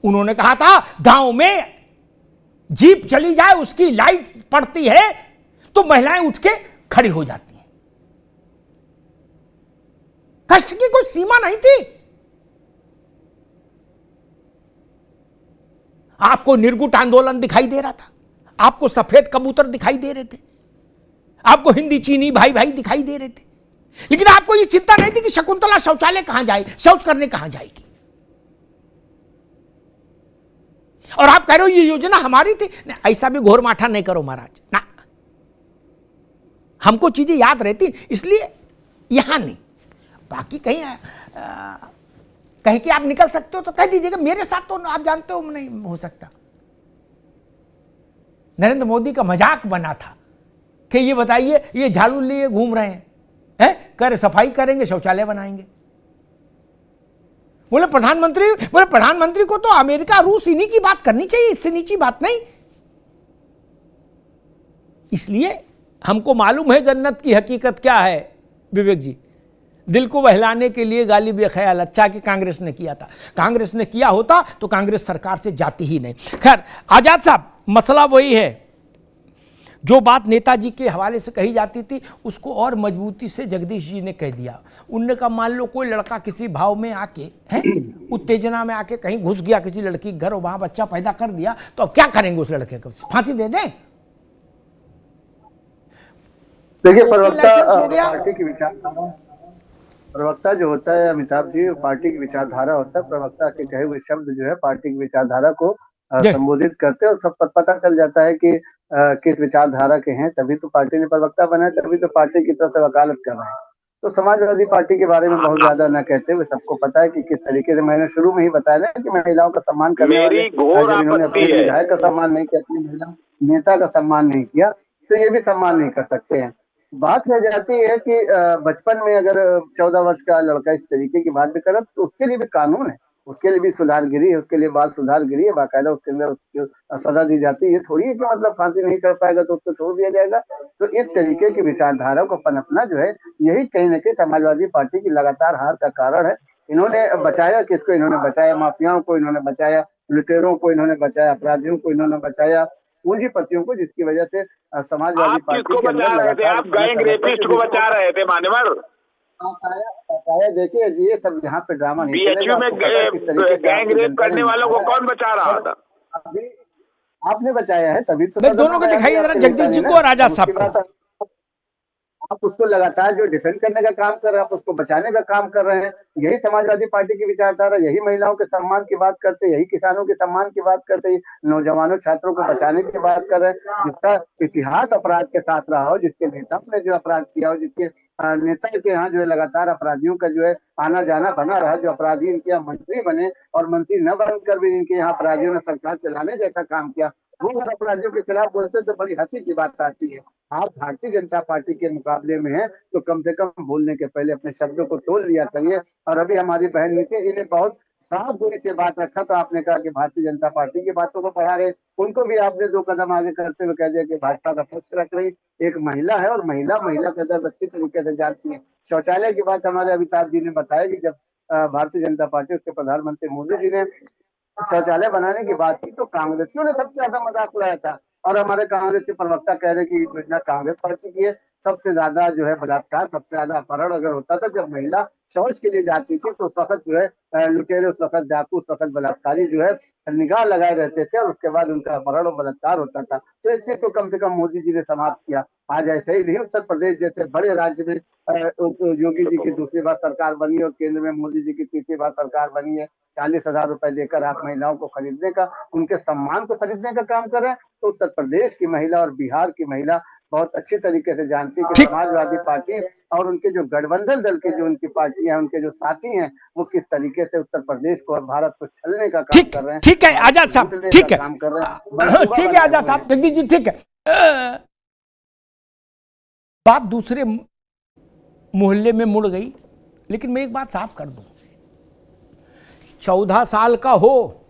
A: उन्होंने कहा था गांव में जीप चली जाए, उसकी लाइट पड़ती है तो महिलाएं उठ के खड़ी हो जाती हैं। कष्ट की कोई सीमा नहीं थी। आपको निर्गुट आंदोलन दिखाई दे रहा था, आपको सफेद कबूतर दिखाई दे रहे थे, आपको हिंदी चीनी भाई भाई दिखाई दे रहे थे, लेकिन आपको यह चिंता नहीं थी कि शकुंतला शौचालय कहां जाए, शौच करने कहां जाएगी। और आप कह रहे हो ये योजना हमारी थी। ऐसा भी घोर माठा नहीं करो महाराज ना, हमको चीजें याद रहती इसलिए यहां नहीं। बाकी कहीं कहीं कि आप निकल सकते हो तो कह दीजिएगा, मेरे साथ तो आप जानते हो नहीं हो सकता। नरेंद्र मोदी का मजाक बना था कि ये बताइए ये झाड़ू लिए घूम रहे हैं, कर सफाई करेंगे शौचालय बनाएंगे। बोले प्रधानमंत्री को तो अमेरिका रूस इन्हीं की बात करनी चाहिए, इससे नीची बात नहीं। इसलिए हमको मालूम है जन्नत की हकीकत क्या है विवेक जी। दिल को बहलाने के लिए गाली बेख्याल अच्छा कि कांग्रेस ने किया था, कांग्रेस ने किया होता तो कांग्रेस सरकार से जाती ही नहीं। खैर आजाद साहब, मसला वही है जो बात नेताजी के हवाले से कही जाती थी उसको और मजबूती से जगदीश जी ने कह दिया। उनने कहा मान लो कोई लड़का किसी भाव में आके उत्तेजना में आके कहीं घुस गया किसी लड़की के घर और वहां बच्चा पैदा कर दिया, तो अब क्या करेंगे उस लड़के को, फांसी दे दें?
E: देखिए पार्टी की विचारधारा, प्रवक्ता जो होता है अमिताभ जी, पार्टी की विचारधारा होता है। प्रवक्ता के कहे हुए शब्द जो है पार्टी की विचारधारा को संबोधित करते हैं और सब पता चल जाता है कि किस विचारधारा के हैं, तभी तो पार्टी ने प्रवक्ता बनाया, तभी तो पार्टी की तरफ से वकालत कर रहे हैं। तो समाजवादी पार्टी के बारे में बहुत ज्यादा न कहते हुए सबको पता है कि किस तरीके से, मैंने शुरू में ही बताया ना कि महिलाओं का सम्मान करने वाले जिन्होंने अपने विधायक का सम्मान नहीं किया, अपनी महिला नेता का सम्मान नहीं किया, तो ये भी सम्मान नहीं कर सकते हैं। बात रह जाती है कि बचपन में अगर 14 वर्ष का लड़का इस तरीके की बात भी करे तो उसके लिए भी कानून है, उसके लिए भी सुधार गिरी है, उसके लिए बाल सुधार गिरी है, बाकायदा उसके अंदर उसको सजा दी जाती है। थोड़ी है कि मतलब फांसी नहीं चढ़ पाएगा तो उसको छोड़ दिया जाएगा। तो इस तरीके की विचारधारा को पनपना जो है, यही कहीं ना कहीं समाजवादी पार्टी की लगातार हार का कारण है। इन्होंने बचाया किसको? इन्होंने बचाया माफियाओं को, इन्होंने बचाया लुटेरों को, इन्होंने बचाया अपराधियों को, इन्होंने बचाया पूंजीपतियों को, जिसकी वजह से समाजवादी
F: आप
E: पार्टी
F: किसको
E: के
F: बचा
E: अंदर
F: रहे थे?
E: लगातार
F: आप गैंग रेपिस्ट को बचा रहे थे मान्यवर।
E: बकाया देखिए, ये सब यहाँ पे ड्रामा नहीं
F: बीएचयू
E: चलेगा।
F: में
E: आपको पता है किस तरीके से
F: गैंग
E: आपकी
F: रेप
E: जनता ने
F: करने वालों को
E: निकाला
F: कौन बचा रहा
E: है।
F: था?
E: अभी आपने बचाया है, तभी तो
A: मैं
E: सदन
A: दोनों को
E: में आया
A: दिखाइए
E: है
A: जरा,
E: आपके नेता
A: जगदीश जी
E: ने
A: को
E: ना।
A: और आजाद
E: अब
A: साहब
E: उसकी
A: को।
E: बात आप उसको लगातार जो डिफेंड करने का काम कर रहे हैं, आप उसको बचाने का काम कर रहे हैं। यही समाजवादी पार्टी की विचारधारा, यही महिलाओं के सम्मान की बात करते, यही किसानों के सम्मान की बात करते, नौजवानों छात्रों को बचाने की बात कर रहे हैं। जिसका इतिहास अपराध के साथ रहा हो, जिसके नेताओं ने जो अपराध किया हो, जिसके नेता के यहाँ जो है लगातार अपराधियों का जो है आना जाना बना रहा, जो अपराधी इनके यहाँ मंत्री बने और मंत्री न बनकर भी इनके यहाँ अपराधियों ने सरकार चलाने जैसा काम किया, वो अगर अपराधियों के खिलाफ बोलते तो बड़ी हंसी की बात आती है। आप भारतीय जनता पार्टी के मुकाबले में हैं तो कम से कम बोलने के पहले अपने शब्दों को तोल लिया करिए। और अभी हमारी बहन नीति जी ने बहुत साफ गोली से बात रखा, तो आपने कहा कि भारतीय जनता पार्टी की बातों को बढ़ा रहे, उनको भी आपने 2 कदम आगे करते हुए कह दिया कि भाजपा का पक्ष रख रही। एक महिला है और महिला का दर्द अच्छी तरीके से जानती है। शौचालय की बात हमारे अमिताभ जी ने बताया कि जब भारतीय जनता पार्टी उसके प्रधानमंत्री मोदी जी ने शौचालय बनाने की बात की तो कांग्रेसियों ने सबसे ज्यादा मजाक उड़ाया था। और हमारे कांग्रेस के प्रवक्ता कह रहे कि योजना कांग्रेस पार्टी की है। सबसे ज्यादा जो है बलात्कार, सबसे ज्यादा अपहरण अगर होता था जब महिला शौच के लिए जाती थी, तो उस वक्त जो है लुटेरे, उस वक्त डाकू, उस वक्त बलात्कारी जो है निगाह लगाए रहते थे और उसके बाद उनका अपहरण और बलात्कार होता था। तो इसे तो कम से कम मोदी जी ने समाप्त किया। आज ऐसे ही नहीं, उत्तर प्रदेश जैसे बड़े राज्य में योगी जी की दूसरी बार सरकार बनी और केंद्र में मोदी जी की तीसरी बार सरकार बनी है। 40,000 रुपए देकर आप महिलाओं को खरीदने का, उनके सम्मान को खरीदने का काम कर रहे हैं। तो उत्तर प्रदेश की महिला और बिहार की महिला बहुत अच्छी तरीके से जानती है कि समाजवादी पार्टी और उनके जो गठबंधन दल के जो उनकी पार्टी है, उनके जो साथी हैं, वो किस तरीके से उत्तर प्रदेश को और भारत को छलने का काम कर रहे हैं।
A: ठीक है आजाद साहब, ठीक है,
E: काम कर रहे हैं।
A: ठीक है आजाद साहब, जगदीश जी ठीक है। बात दूसरे मोहल्ले में मुड़ गई, लेकिन मैं एक बात साफ कर दूं, 14 साल का हो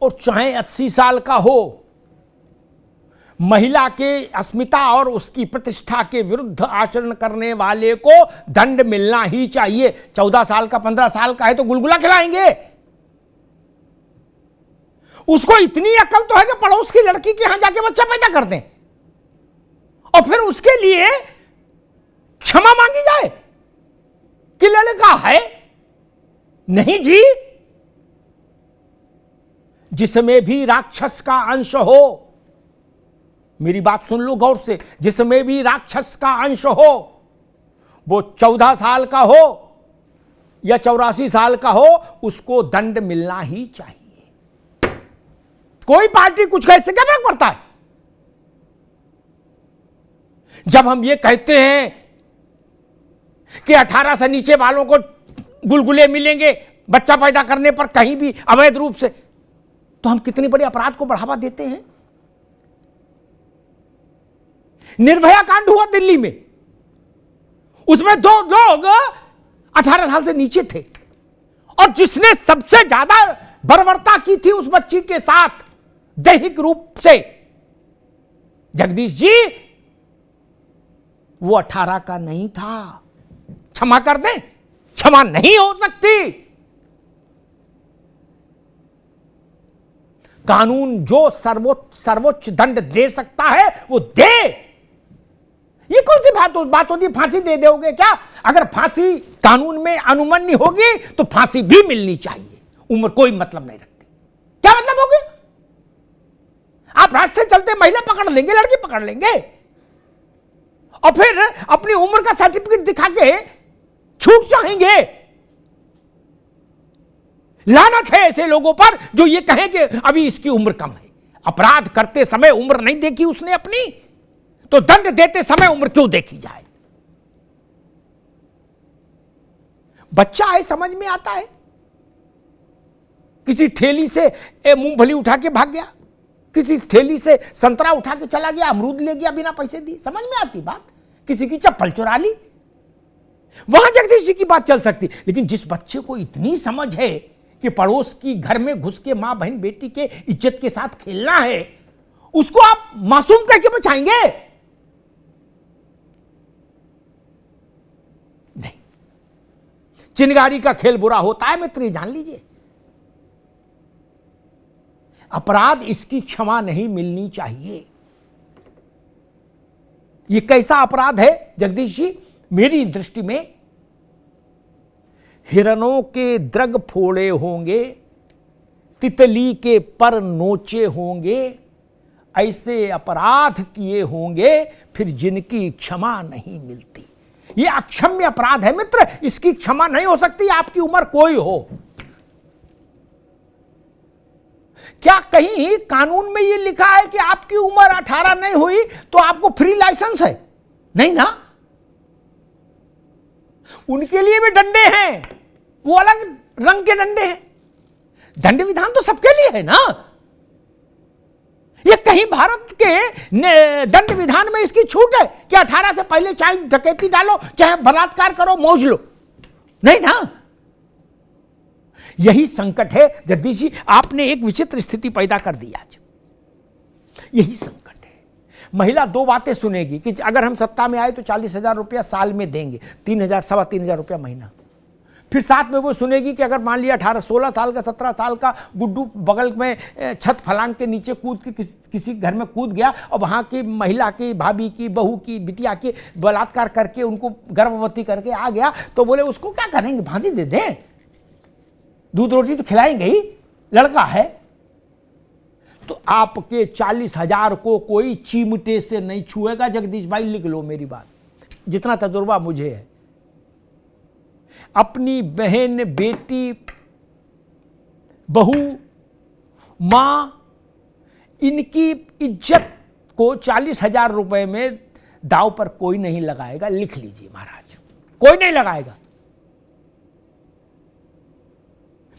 A: और चाहे 80 साल का हो, महिला के अस्मिता और उसकी प्रतिष्ठा के विरुद्ध आचरण करने वाले को दंड मिलना ही चाहिए। 14 साल का 15 साल का है तो गुलगुला खिलाएंगे? उसको इतनी अकल तो है कि पड़ोस की लड़की के यहां जाके बच्चा पैदा कर दें और फिर उसके लिए क्षमा मांगी जाए कि लड़का है? नहीं जी, जिसमें भी राक्षस का अंश हो, मेरी बात सुन लो गौर से, जिसमें भी राक्षस का अंश हो, वो 14 साल का हो या 84 साल का हो, उसको दंड मिलना ही चाहिए। कोई पार्टी कुछ कैसे क्या फर्क पड़ता है? जब हम ये कहते हैं कि 18 से नीचे वालों को गुलगुले मिलेंगे बच्चा पैदा करने पर कहीं भी अवैध रूप से, तो हम कितने बड़े अपराध को बढ़ावा देते हैं। निर्भया कांड हुआ दिल्ली में, उसमें 2 लोग 18 साल से नीचे थे और जिसने सबसे ज्यादा बर्बरता की थी उस बच्ची के साथ दैहिक रूप से, जगदीश जी, वो 18 का नहीं था। क्षमा कर दें, क्षमा नहीं हो सकती। कानून जो सर्वोच्च दंड दे सकता है वो दे। ये कौन सी बात होती है? फांसी दे दोगे क्या? अगर फांसी कानून में अनुमन्य होगी तो फांसी भी मिलनी चाहिए। उम्र कोई मतलब नहीं रखती। क्या मतलब होगी? आप रास्ते चलते महिला पकड़ लेंगे, लड़की पकड़ लेंगे और फिर अपनी उम्र का सर्टिफिकेट दिखा के छूट चाहेंगे। लानत है ऐसे लोगों पर जो ये कहें कि अभी इसकी उम्र कम है। अपराध करते समय उम्र नहीं देखी उसने अपनी, तो दंड देते समय उम्र क्यों देखी जाए? बच्चा है, समझ में आता है। किसी ठेली से मूंगफली उठा के भाग गया, किसी थैली से संतरा उठा के चला गया, अमरूद ले गया बिना पैसे दिए, समझ में आती बात? किसी की चप्पल चुरा ली, वहां जगदीश जी की बात चल सकती। लेकिन जिस बच्चे को इतनी समझ है कि पड़ोस की घर में घुस के मां बहन बेटी के इज्जत के साथ खेलना है, उसको आप मासूम कह के बचाएंगे? नहीं। चिनगारी का खेल बुरा होता है मित्र, ये जान लीजिए। अपराध, इसकी क्षमा नहीं मिलनी चाहिए। ये कैसा अपराध है जगदीश जी? मेरी दृष्टि में हिरणों के द्रग फोड़े होंगे, तितली के पर नोचे होंगे, ऐसे अपराध किए होंगे फिर जिनकी क्षमा नहीं मिलती। ये अक्षम्य अपराध है मित्र, इसकी क्षमा नहीं हो सकती, आपकी उम्र कोई हो। क्या कहीं कानून में ये लिखा है कि आपकी उम्र 18 नहीं हुई तो आपको फ्री लाइसेंस है? नहीं ना। उनके लिए भी डंडे हैं, वो अलग रंग के डंडे हैं। दंड विधान तो सबके लिए है ना। ये कहीं भारत के दंड विधान में इसकी छूट है कि 18 से पहले चाहे डकैती डालो, चाहे बलात्कार करो, मौज लो? नहीं ना। यही संकट है जगदीश जी, आपने एक विचित्र स्थिति पैदा कर दी आज। यही संकट है। महिला दो बातें सुनेगी कि अगर हम सत्ता में आए तो 40,000 रुपया साल में देंगे, 3,000 सवा 3,000 रुपया महीना। फिर साथ में वो सुनेगी कि अगर मान लिया 16 साल का 17 साल का गुड्डू बगल में छत फलांग के नीचे कूद के किसी घर में कूद गया और वहाँ की महिला की, भाभी की, बहू की, बिटिया की बलात्कार करके उनको गर्भवती करके आ गया, तो बोले उसको क्या करेंगे, फांसी दे दें? दूध रोटी तो खिलाएंगे ही, लड़का है। तो आपके 40,000 को कोई चिमटे से नहीं छुएगा जगदीश भाई, लिख लो मेरी बात, जितना तजुर्बा मुझे है। अपनी बहन, बेटी, बहू, मां, इनकी इज्जत को 40,000 रुपए में दांव पर कोई नहीं लगाएगा, लिख लीजिए महाराज, कोई नहीं लगाएगा।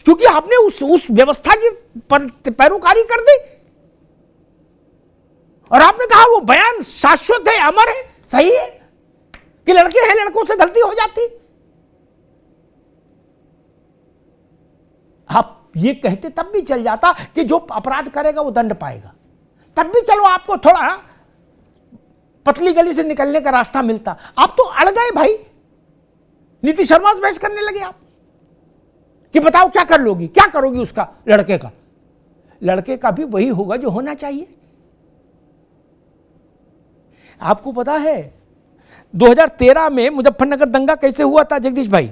A: क्योंकि आपने उस व्यवस्था की पैरोकारी कर दी और आपने कहा वो बयान शाश्वत है, अमर है, सही है कि लड़के हैं, लड़कों से गलती हो जाती। आप ये कहते तब भी चल जाता कि जो अपराध करेगा वो दंड पाएगा, तब भी चलो आपको थोड़ा पतली गली से निकलने का रास्ता मिलता। आप तो अड़ गए भाई, नीति शर्मा से बहस करने लगे आप कि बताओ क्या कर लोगी, क्या करोगी उसका, लड़के का। लड़के का भी वही होगा जो होना चाहिए। आपको पता है 2013 में मुजफ्फरनगर दंगा कैसे हुआ था जगदीश भाई?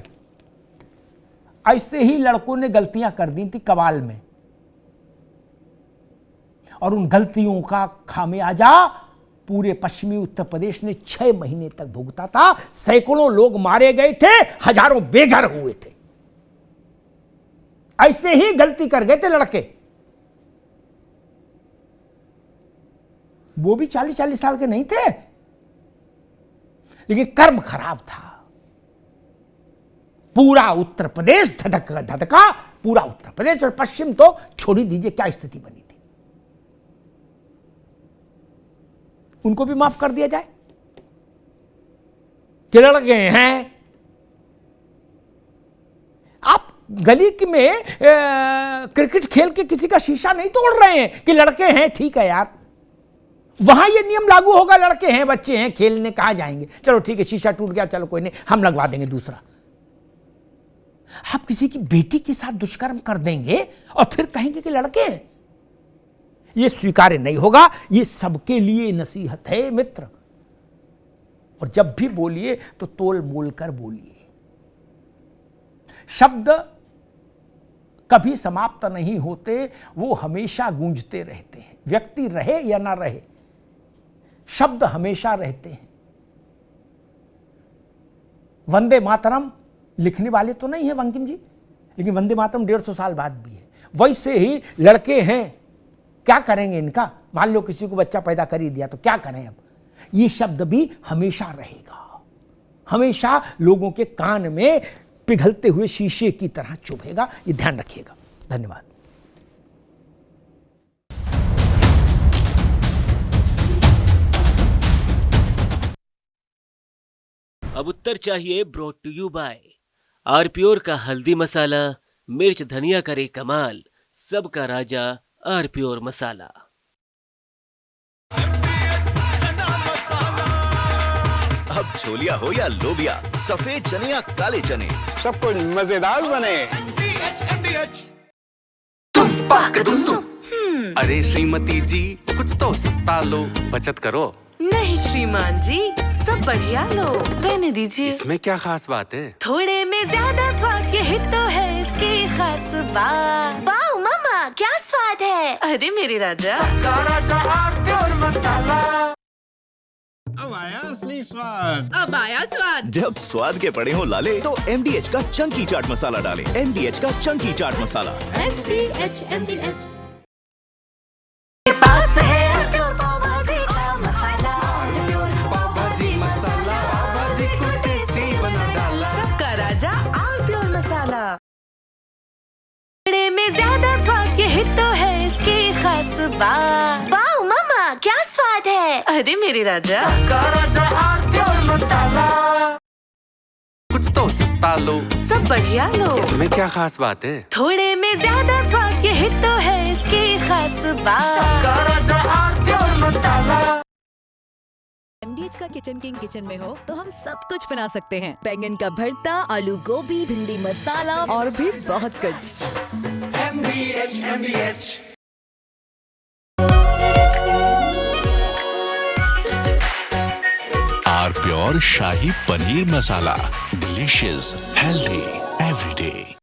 A: ऐसे ही लड़कों ने गलतियां कर दी थी कबाल में, और उन गलतियों का खामियाजा पूरे पश्चिमी उत्तर प्रदेश ने 6 महीने तक भुगता था। सैकड़ों लोग मारे गए थे, हजारों बेघर हुए थे। ऐसे ही गलती कर गए थे लड़के। वो भी 40-40 साल के नहीं थे, लेकिन कर्म खराब था। पूरा उत्तर प्रदेश धधका, पूरा उत्तर प्रदेश और पश्चिम तो छोड़ ही दीजिए, क्या स्थिति बनी थी। उनको भी माफ कर दिया जाए कि लड़के हैं। आप गली में क्रिकेट खेल के किसी का शीशा नहीं तोड़ रहे हैं कि लड़के हैं, ठीक है यार, वहां ये नियम लागू होगा, लड़के हैं, बच्चे हैं, खेलने कहां जाएंगे, चलो ठीक है, शीशा टूट गया, चलो कोई नहीं, हम लगवा देंगे दूसरा। आप किसी की बेटी के साथ दुष्कर्म कर देंगे और फिर कहेंगे कि लड़के हैं, ये स्वीकार्य नहीं होगा। ये सबके लिए नसीहत है मित्र, और जब भी बोलिए तो तोल मोल कर बोलिए। शब्द कभी समाप्त नहीं होते, वो हमेशा गूंजते रहते हैं। व्यक्ति रहे या ना रहे, शब्द हमेशा रहते हैं। वंदे मातरम लिखने वाले तो नहीं है बंकिम जी, लेकिन वंदे मातरम 150 साल बाद भी है। वैसे ही लड़के हैं, क्या करेंगे इनका? मान लो किसी को बच्चा पैदा कर ही दिया तो क्या करें अब? ये शब्द भी हमेशा रहेगा, हमेशा लोगों के कान में पिघलते हुए शीशे की तरह चुभेगा। ये ध्यान रखिएगा। धन्यवाद।
G: अब उत्तर चाहिए brought to you by R pure का हल्दी मसाला, मिर्च धनिया करे कमाल, सबका राजा आर प्योर मसाला।
H: अब छोलिया हो या लोबिया, सफेद चने या काले चने,
I: सब कुछ मजेदार बने।
J: अरे श्रीमती जी, कुछ तो सस्ता लो, बचत करो।
K: नहीं श्रीमान जी, सब बढ़िया लो, रहने दीजिए।
J: इसमें क्या खास बात है?
K: थोड़े में ज्यादा स्वाद, यही तो है इसकी खास बात। वाओ मामा, क्या स्वाद है। अरे मेरे राजा,
L: सबका राजा आर प्योर मसाला।
M: अब आया असली स्वाद।
N: अब आया स्वाद।
H: जब स्वाद के पड़े हो लाले तो MDH का चंकी चाट मसाला डालें। MDH का चंकी चाट मसाला।
K: MDH पास है प्योर पाव भाजी का मसाला, प्योर पाव भाजी मसाला, पाव भाजी को टेस्टी बना डाला, सबका राजा आर प्योर मसाला। बड़े में ज्यादा स्वाद, यही तो है इसकी खास बात। वाओ मामा, क्या स्वाद है। अरे मेरे राजा,
L: सबका राजा आर प्योर मसाला।
J: कुछ तो सस्ता लो,
K: सब बढ़िया लो,
J: इसमें क्या खास बात है।
K: थोड़े में ज्यादा स्वाद, यही तो है इसकी खास बात।
L: सबका राजा आर प्योर मसाला।
N: MDH का किचन किंग किचन में हो तो हम सब कुछ बना सकते हैं। बैंगन का भरता, आलू गोभी, भिंडी मसाला और भी बहुत कुछ।
L: MDH
O: R pure shahi paneer masala, delicious, healthy everyday.